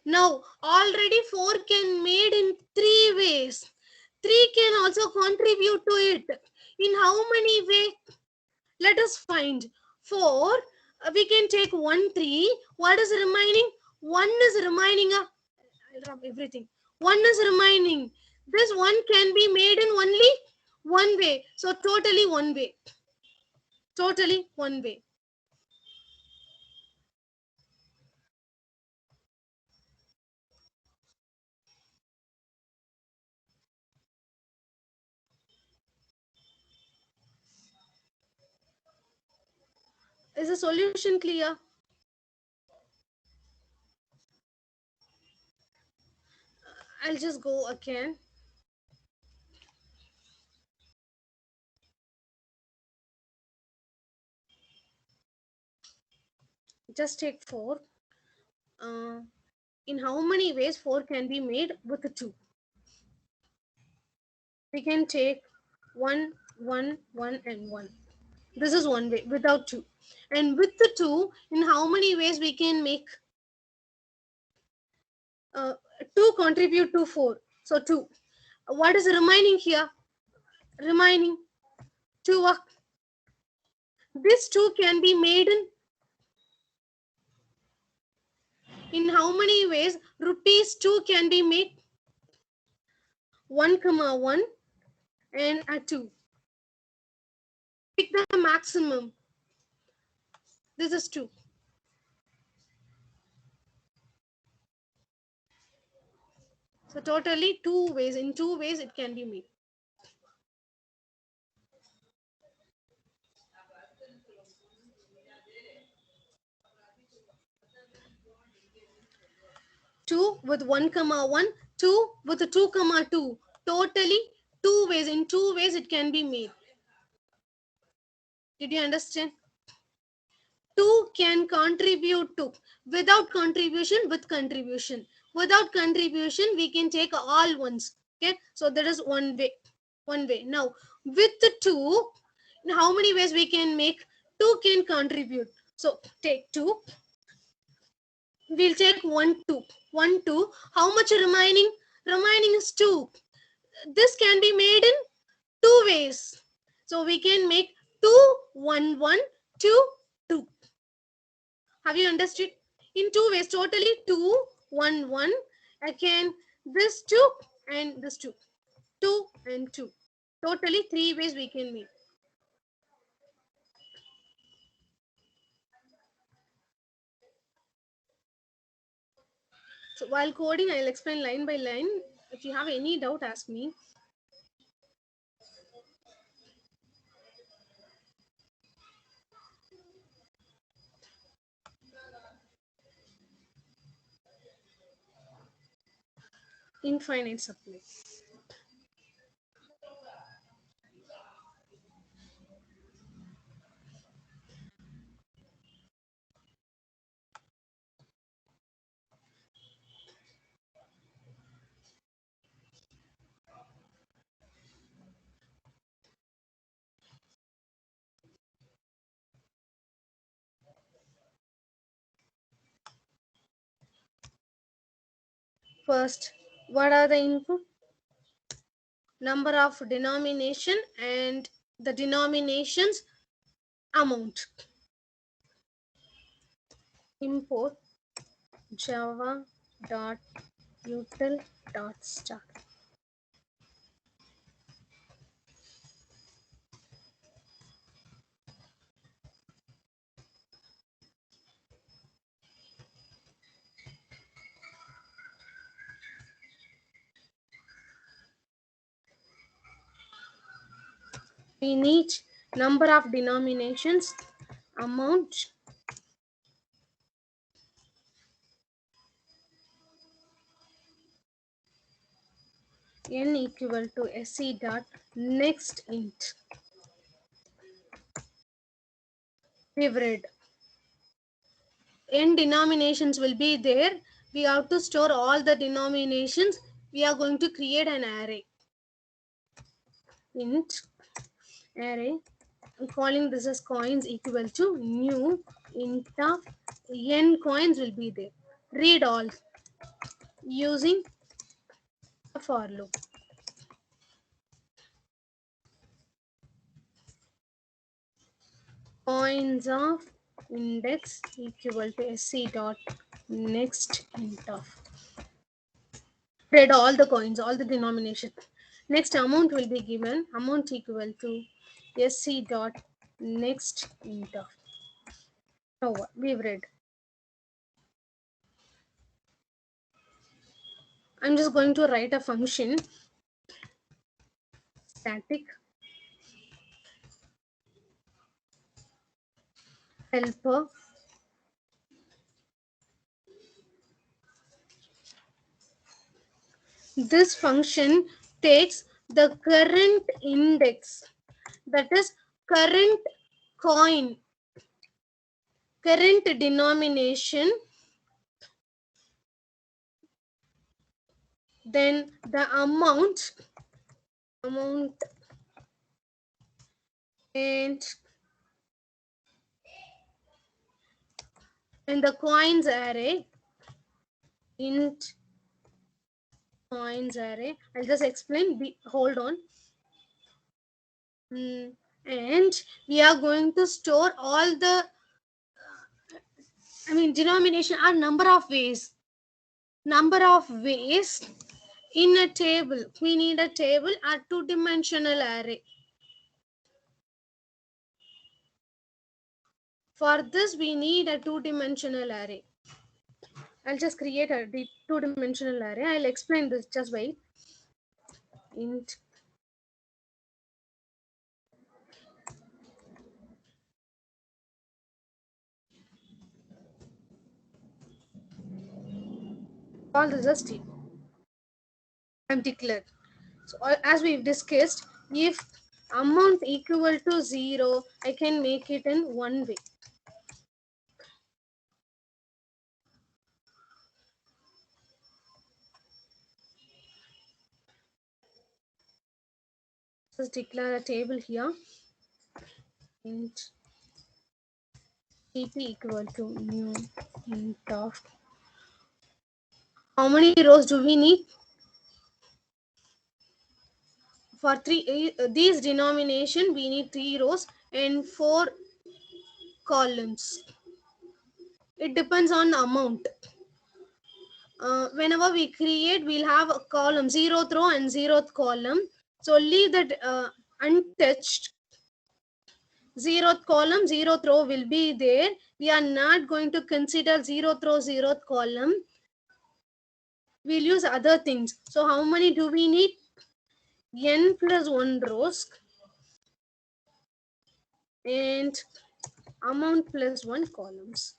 Now already 4 can made in three ways. 3 can also contribute to it. In how many ways? Let us find. 4, we can take 1, 3. What is remaining? 1 is remaining. I'll drop everything. 1 is remaining. This 1 can be made in only one way. So totally one way. Totally one way. Is the solution clear? I'll just go again. Just take 4. In how many ways 4 can be made with 2? We can take 1, 1, 1 and 1. This is one way without 2. And with the 2, in how many ways we can make 2 contribute to 4? So 2. What is remaining here? Remaining 2. This 2 can be made in how many ways? Rupees 2 can be made 1, 1 and a 2. Pick the maximum. This is 2. So totally two ways. In two ways it can be made. Two with 1, 1, 2 with 2, 2. Totally two ways. In two ways it can be made. Did you understand? 2 can contribute to. Without contribution, with contribution. Without contribution, we can take all ones. Okay, so that is one way. One way. Now, with the 2, in how many ways we can make? 2 can contribute. So take 2. We'll take 1, 2. 1, 2. How much remaining? Remaining is 2. This can be made in two ways. So we can make 2, 1, 1, 2, 2. Have you understood? In two ways, totally 2, 1 1. Again this 2 and this 2. 2 and 2. Totally 3 ways we can make. So while coding, I'll explain line by line. If you have any doubt, ask me. Infinite supply. First, what are the input? Number of denomination and the denominations amount. Import java.util.star. We need number of denominations, amount, n equal to sc dot next int. We've read n denominations will be there. We have to store all the denominations. We are going to create an array. Int array. I'm calling this as coins equal to new int of n coins will be there. Read all using a for loop. Coins of index equal to sc dot next int of. Read all the coins, all the denomination. Next amount will be given. Amount equal to sc dot next int of. Now what? We've read. I'm just going to write a function. Static helper this function takes the current index, that is current coin, current denomination, then the amount and the coins array, int coins array. I'll just explain. Hold on. And we are going to store all the denomination are number of ways in a table. We need a table, a two-dimensional array. For this we need a two-dimensional array. I'll just create a two-dimensional array. I'll explain this, just wait. Int all this is I'm declared. So as we've discussed, if amount equal to 0, I can make it in one way. Just declare a table here. Int tp equal to new int of. How many rows do we need? For these denomination, we need 3 rows and 4 columns. It depends on the amount. whenever we create, we'll have a column, 0th row and 0th column. So leave that untouched. 0th column, 0th row will be there. We are not going to consider 0th row, 0th column. We'll use other things. So how many do we need? N plus 1 rows and amount plus 1 columns.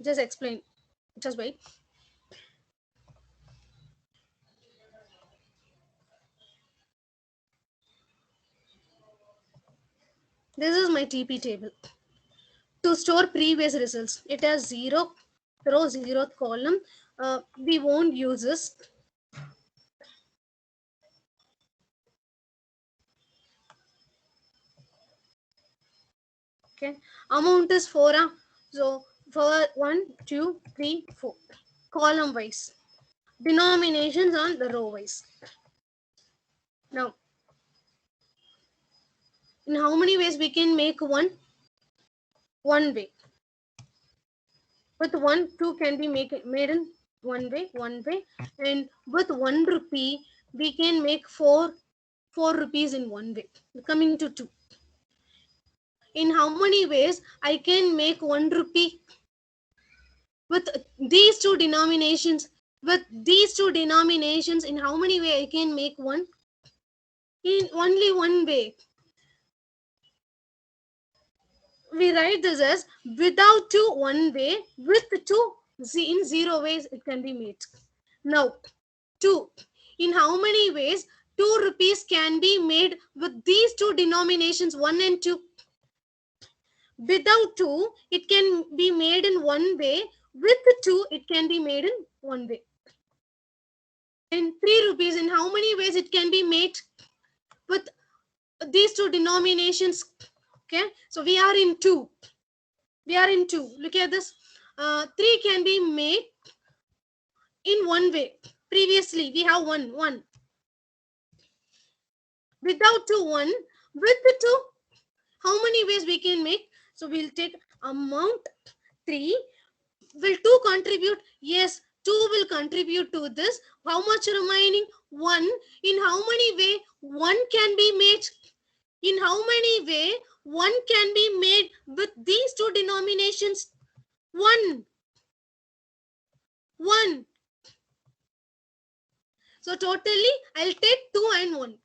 Just explain. Just wait. This is my TP table. To store previous results, it has 0 row, 0th column. We won't use this. Okay, amount is 4. So for 1, 2, 3, 4. Column wise. Denominations on the row wise. Now, in how many ways we can make one? One way. With 1, 2 can be made in one way, and with 1 rupee we can make 4 rupees in one way, coming to 2. In how many ways I can make 1 rupee? With these two denominations, in how many way I can make one? In only one way. We write this as without 2 one way, with 2 in 0 ways it can be made. Now 2, in how many ways 2 rupees can be made with these two denominations 1 and 2? Without 2 it can be made in one way, with 2 it can be made in one way. And 3 rupees, in how many ways it can be made with these two denominations? Okay, so we are in 2. Look at this. 3 can be made in one way. Previously we have 1 without 2 1, with 2 how many ways we can make? So we'll take amount 3. Will 2 contribute? Yes, 2 will contribute to this. How much remaining? 1. In how many way 1 can be made? In how many way 1 can be made with these two denominations? 1. So totally I'll take 2 and 1.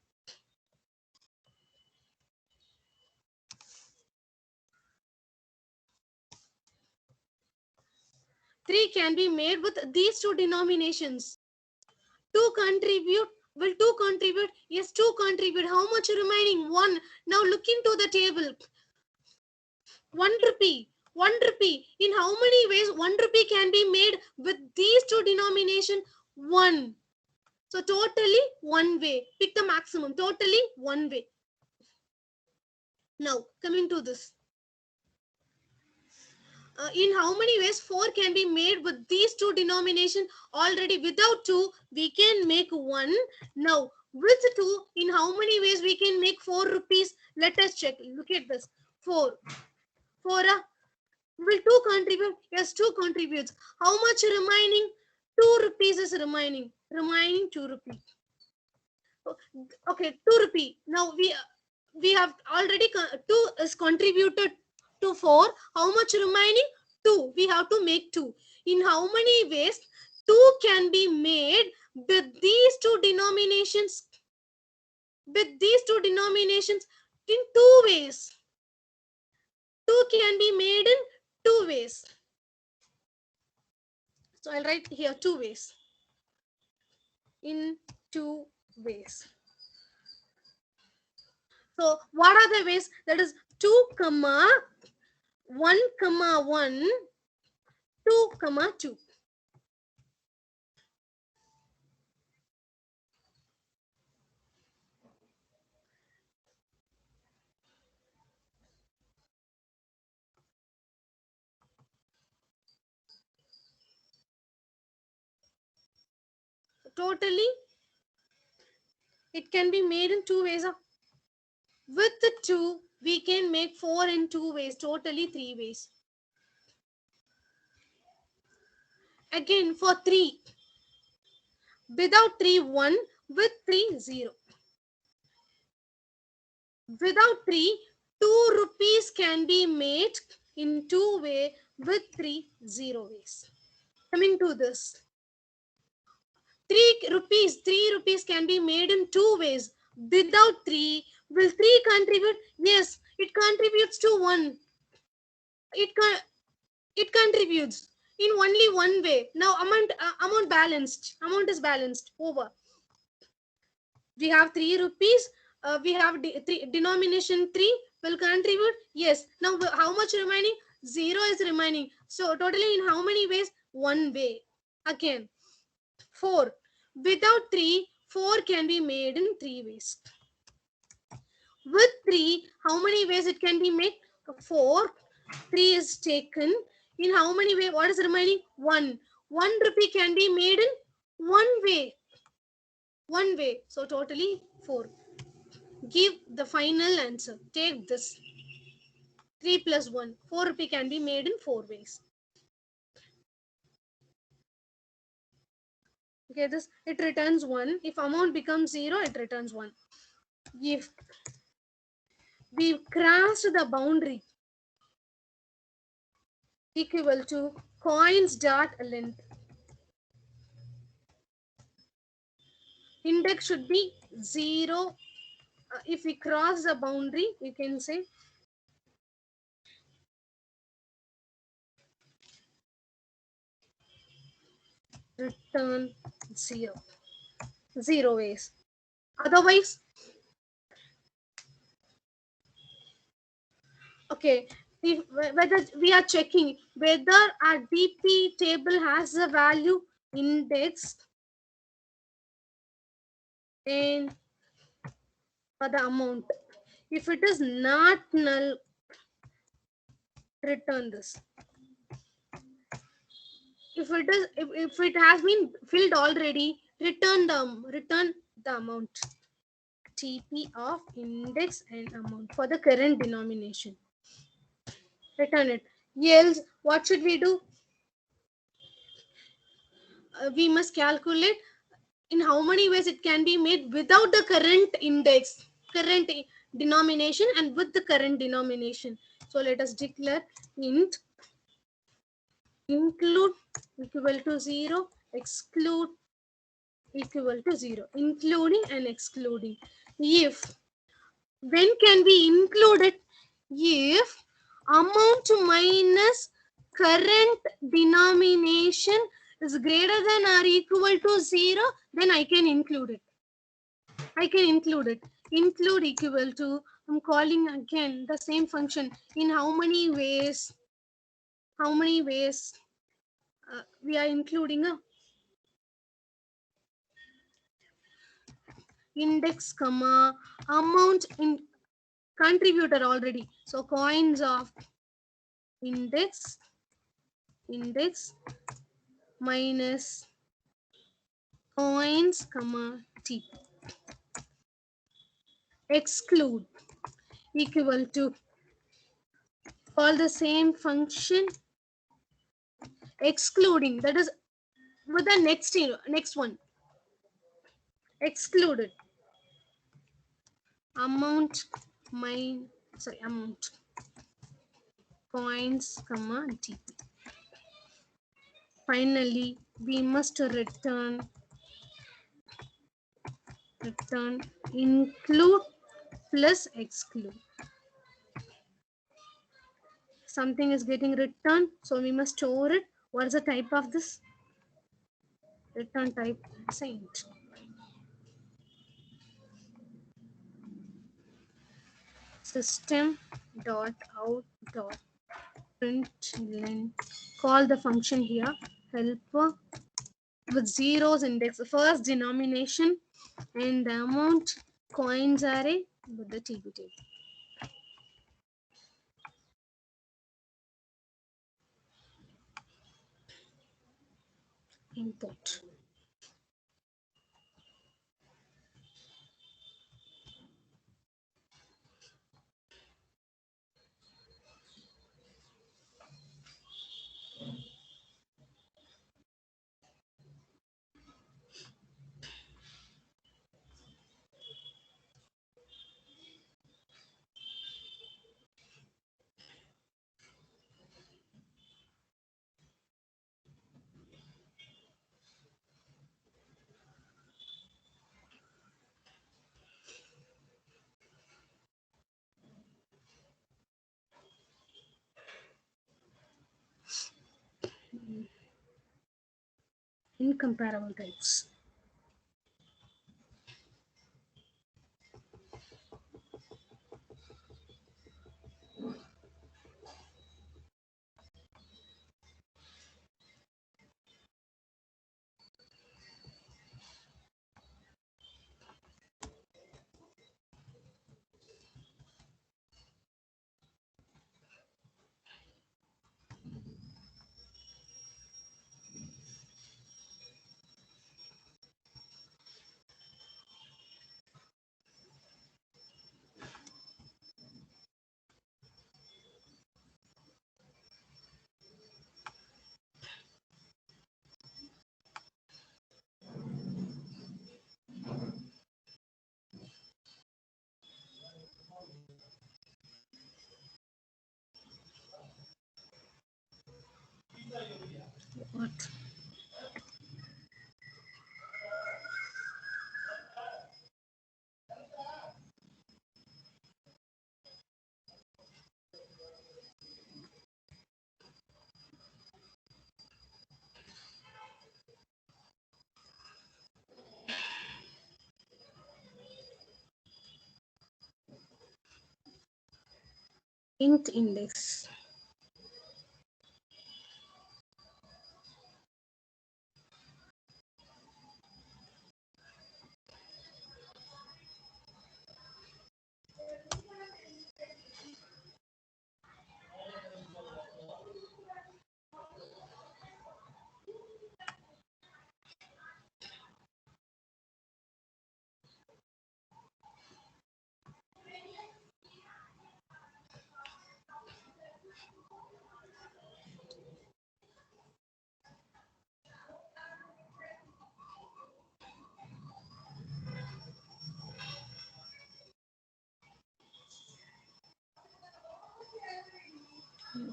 3 can be made with these two denominations. 2 contribute. Will 2 contribute? Yes, 2 contribute. How much remaining? 1. Now look into the table. 1 rupee. 1 rupee. In how many ways 1 rupee can be made with these two denomination? 1. So totally one way. Pick the maximum. Totally one way. Now coming to this. In how many ways 4 can be made with these two denominations? Already without 2 we can make 1. Now with 2, in how many ways we can make 4 rupees? Let us check. Look at this. 4. Will 2 contribute? Yes, 2 contributes. How much remaining? 2 rupees is remaining. Remaining 2 rupees. Okay, 2 rupee. Now we have already 2 is contributed to 4. How much remaining? 2. We have to make 2. In how many ways 2 can be made with these two denominations? With these two denominations in 2 ways. 2 can be made in 2 ways. So I'll write here 2 ways. In 2 ways. So what are the ways? That is 2 comma 1 comma 1, 2 comma 2. Totally it can be made in 2 ways. With the 2, we can make 4 in 2 ways, totally 3 ways. Again, for 3, without 3, 1, with 3, 0. Without 3, 2 rupees can be made in 2 ways, with 3, 0 ways. Coming to this, 3 rupees can be made in 2 ways. Without 3, will 3 contribute? Yes, it contributes to 1. It contributes in only one way. Now amount is balanced over. We have 3 rupees. We have denomination 3 will contribute. Yes. Now how much remaining? 0 is remaining. So totally in how many ways? One way. Again, 4. Without 3, 4 can be made in 3 ways. With 3, how many ways it can be made? 4. 3 is taken. In how many ways? What is remaining? 1. 1 rupee can be made in one way. One way. So totally 4. Give the final answer. Take this. 3 plus 1. 4 rupee can be made in 4 ways. Okay, this it returns 1. If amount becomes 0, it returns 1. If we crossed the boundary equal to coins dot length, index should be 0. If we cross the boundary, you can say return 0. 0 ways. Otherwise, okay, if whether we are checking whether our DP table has the value index and for the amount. If it is not null, return this. If it has been filled already, return the amount. TP of index and amount for the current denomination. Return it. Else, what should we do? We must calculate in how many ways it can be made without the current index, current denomination, and with the current denomination. So let us declare int include equal to 0, exclude equal to 0, including and excluding. If when can we include it? If amount minus current denomination is greater than or equal to 0, then I can include it. I can include it. Include equal to, I'm calling again the same function. In how many ways? How many ways we are including a index comma amount in contributor already. So coins of index minus coins comma t. Exclude equal to, call the same function excluding, that is with the next one, excluded amount amount coins comma t. Finally, we must return include plus exclude. Something is getting returned, so we must store it. What is the type of this? Return type saint. System dot out dot println. Call the function here helper with zeros index, the first denomination, and the amount coins array with the TB table. Import. Incomparable types. What? Int index.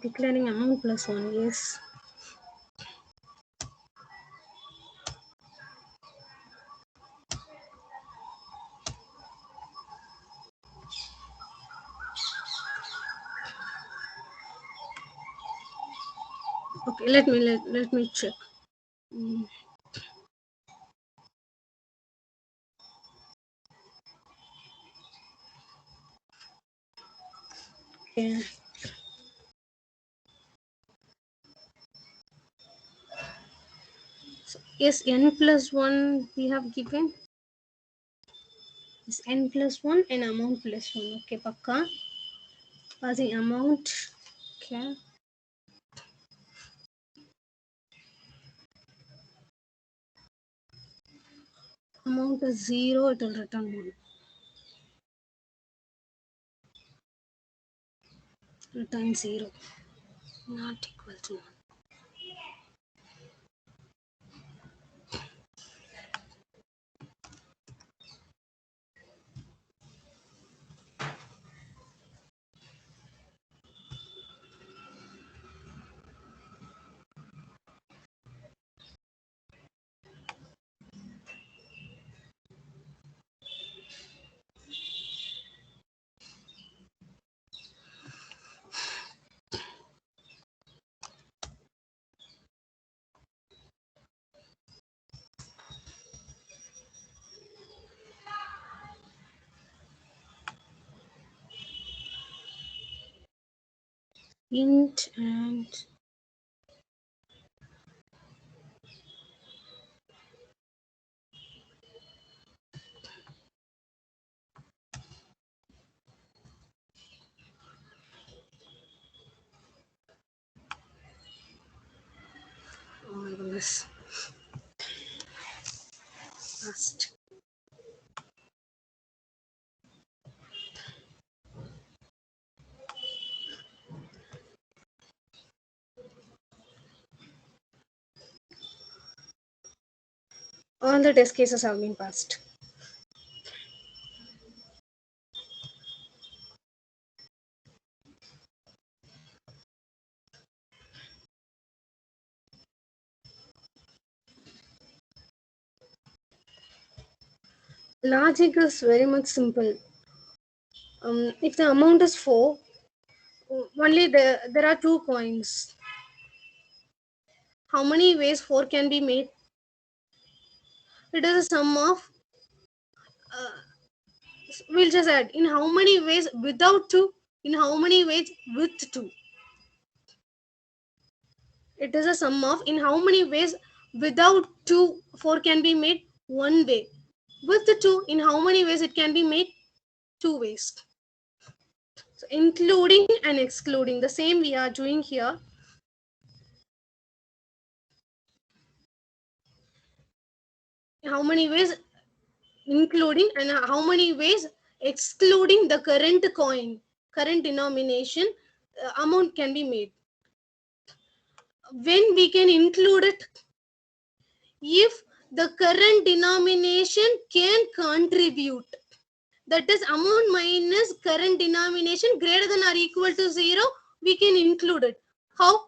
Declaring amount plus 1, yes. Okay, let me check. Okay. So, yes, n plus 1 we have given. Is n plus 1 and amount plus 1. Okay, pakka. Passing amount. Okay. Amount is 0, it will return 1. Return 0. Not equal to 1. Int and oh my goodness. Fast. All the test cases have been passed. Logic is very much simple. If the amount is 4, only there are 2 coins. How many ways 4 can be made? It is a sum of, we'll just add in how many ways without 2, in how many ways with 2. It is a sum of in how many ways without 2 4 can be made one way. With the 2, in how many ways it can be made 2 ways. So including and excluding, the same we are doing here. How many ways including and how many ways excluding the current coin, current denomination amount can be made. When we can include it, if the current denomination can contribute, that is amount minus current denomination greater than or equal to 0, we can include it. How?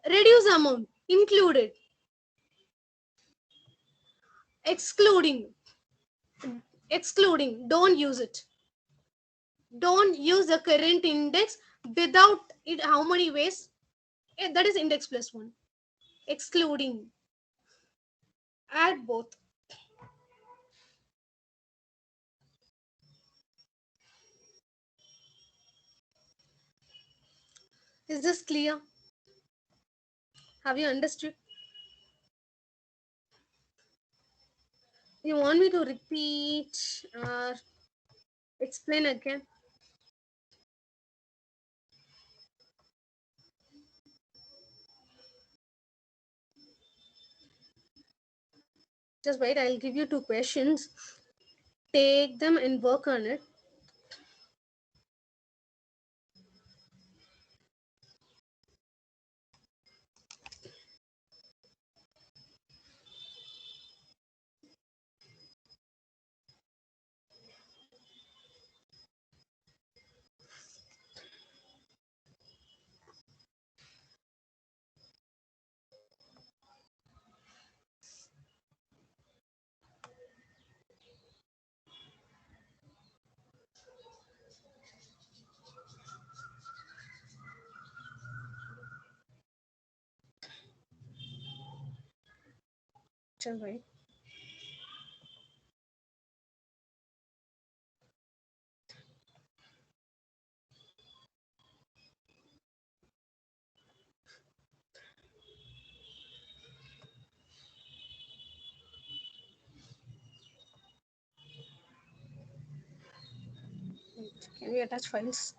Reduce amount, include it. Excluding, don't use it. Don't use the current index without it. How many ways? That is index plus 1. Excluding, add both. Is this clear? Have you understood? You want me to repeat or explain again? Just wait, I'll give you 2 questions. Take them and work on it. Just wait. Can we attach files?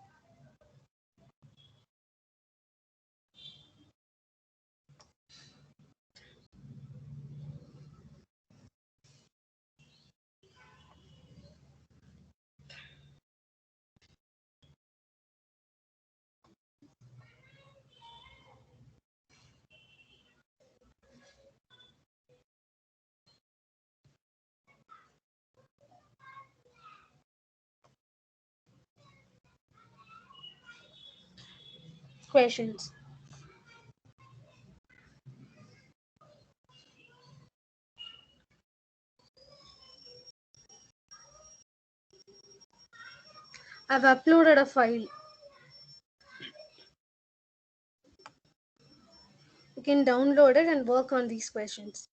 Questions. I've uploaded a file. You can download it and work on these questions.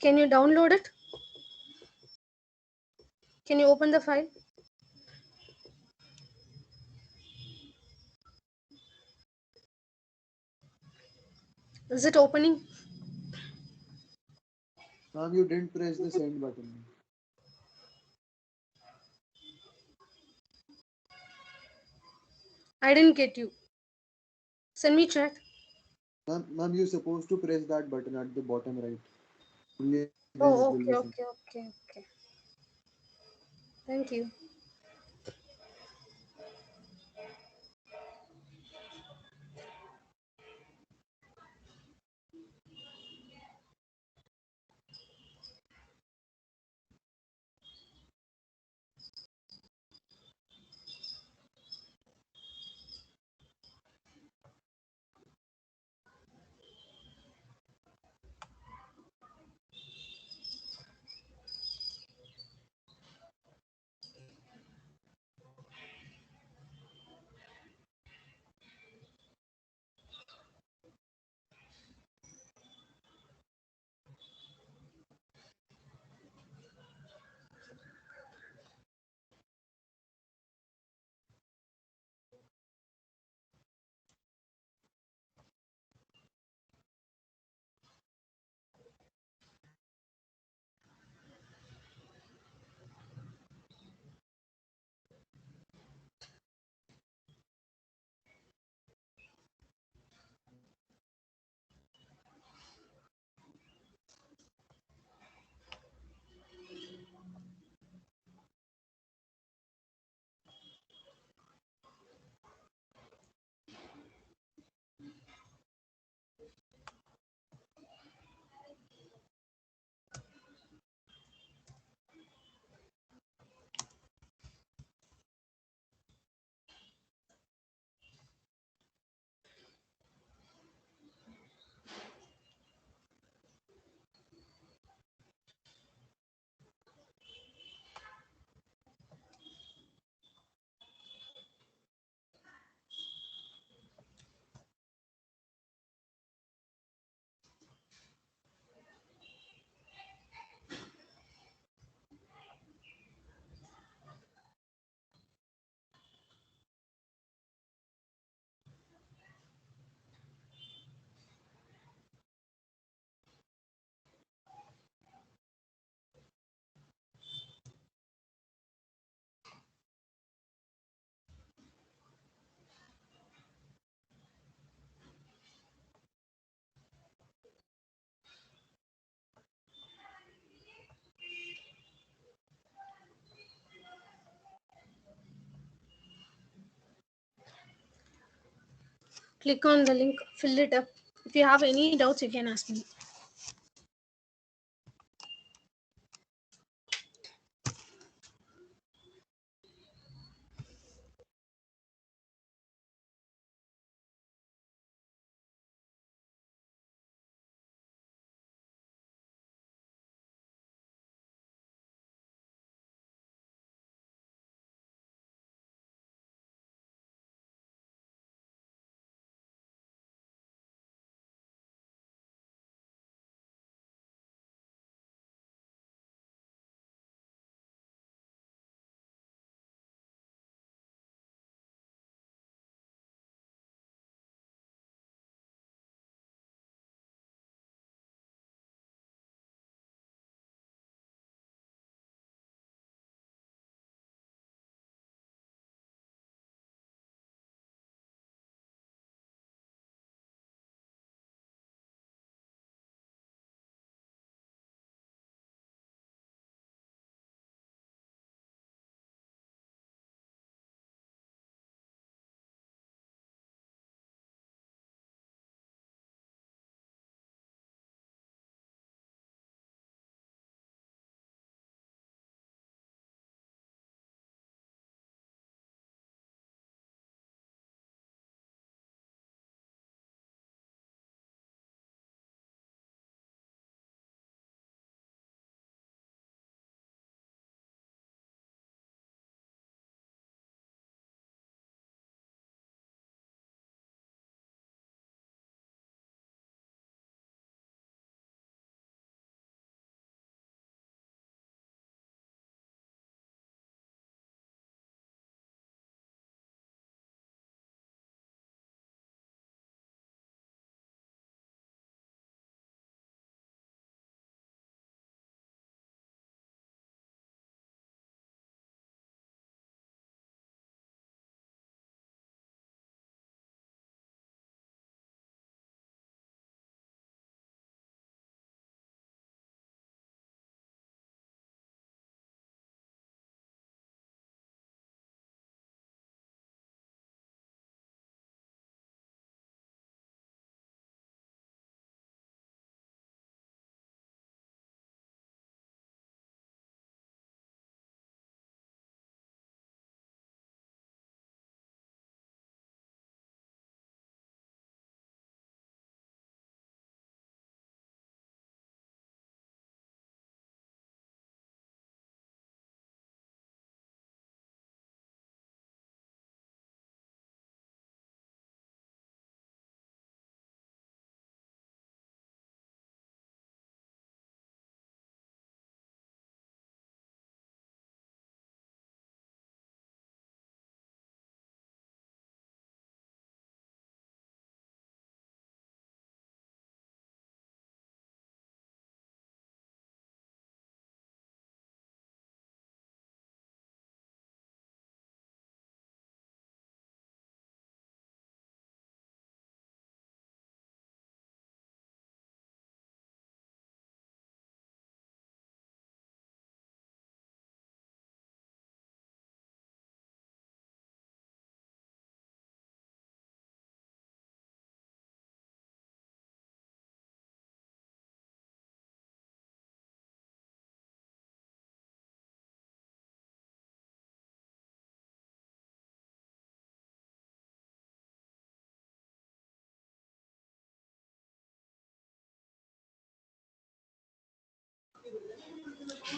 Can you download it? Can you open the file? Is it opening? Ma'am, you didn't press the send button. I didn't get you. Send me chat. Ma'am, you're supposed to press that button at the bottom right. Only then it Oh, will be sent. okay. Thank you. Click on the link, fill it up. If you have any doubts, you can ask me.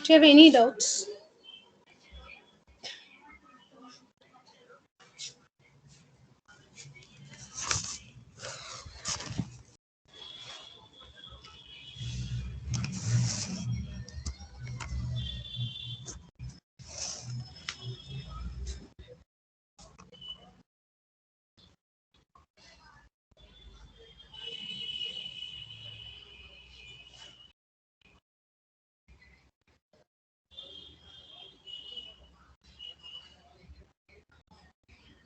Do you have any doubts?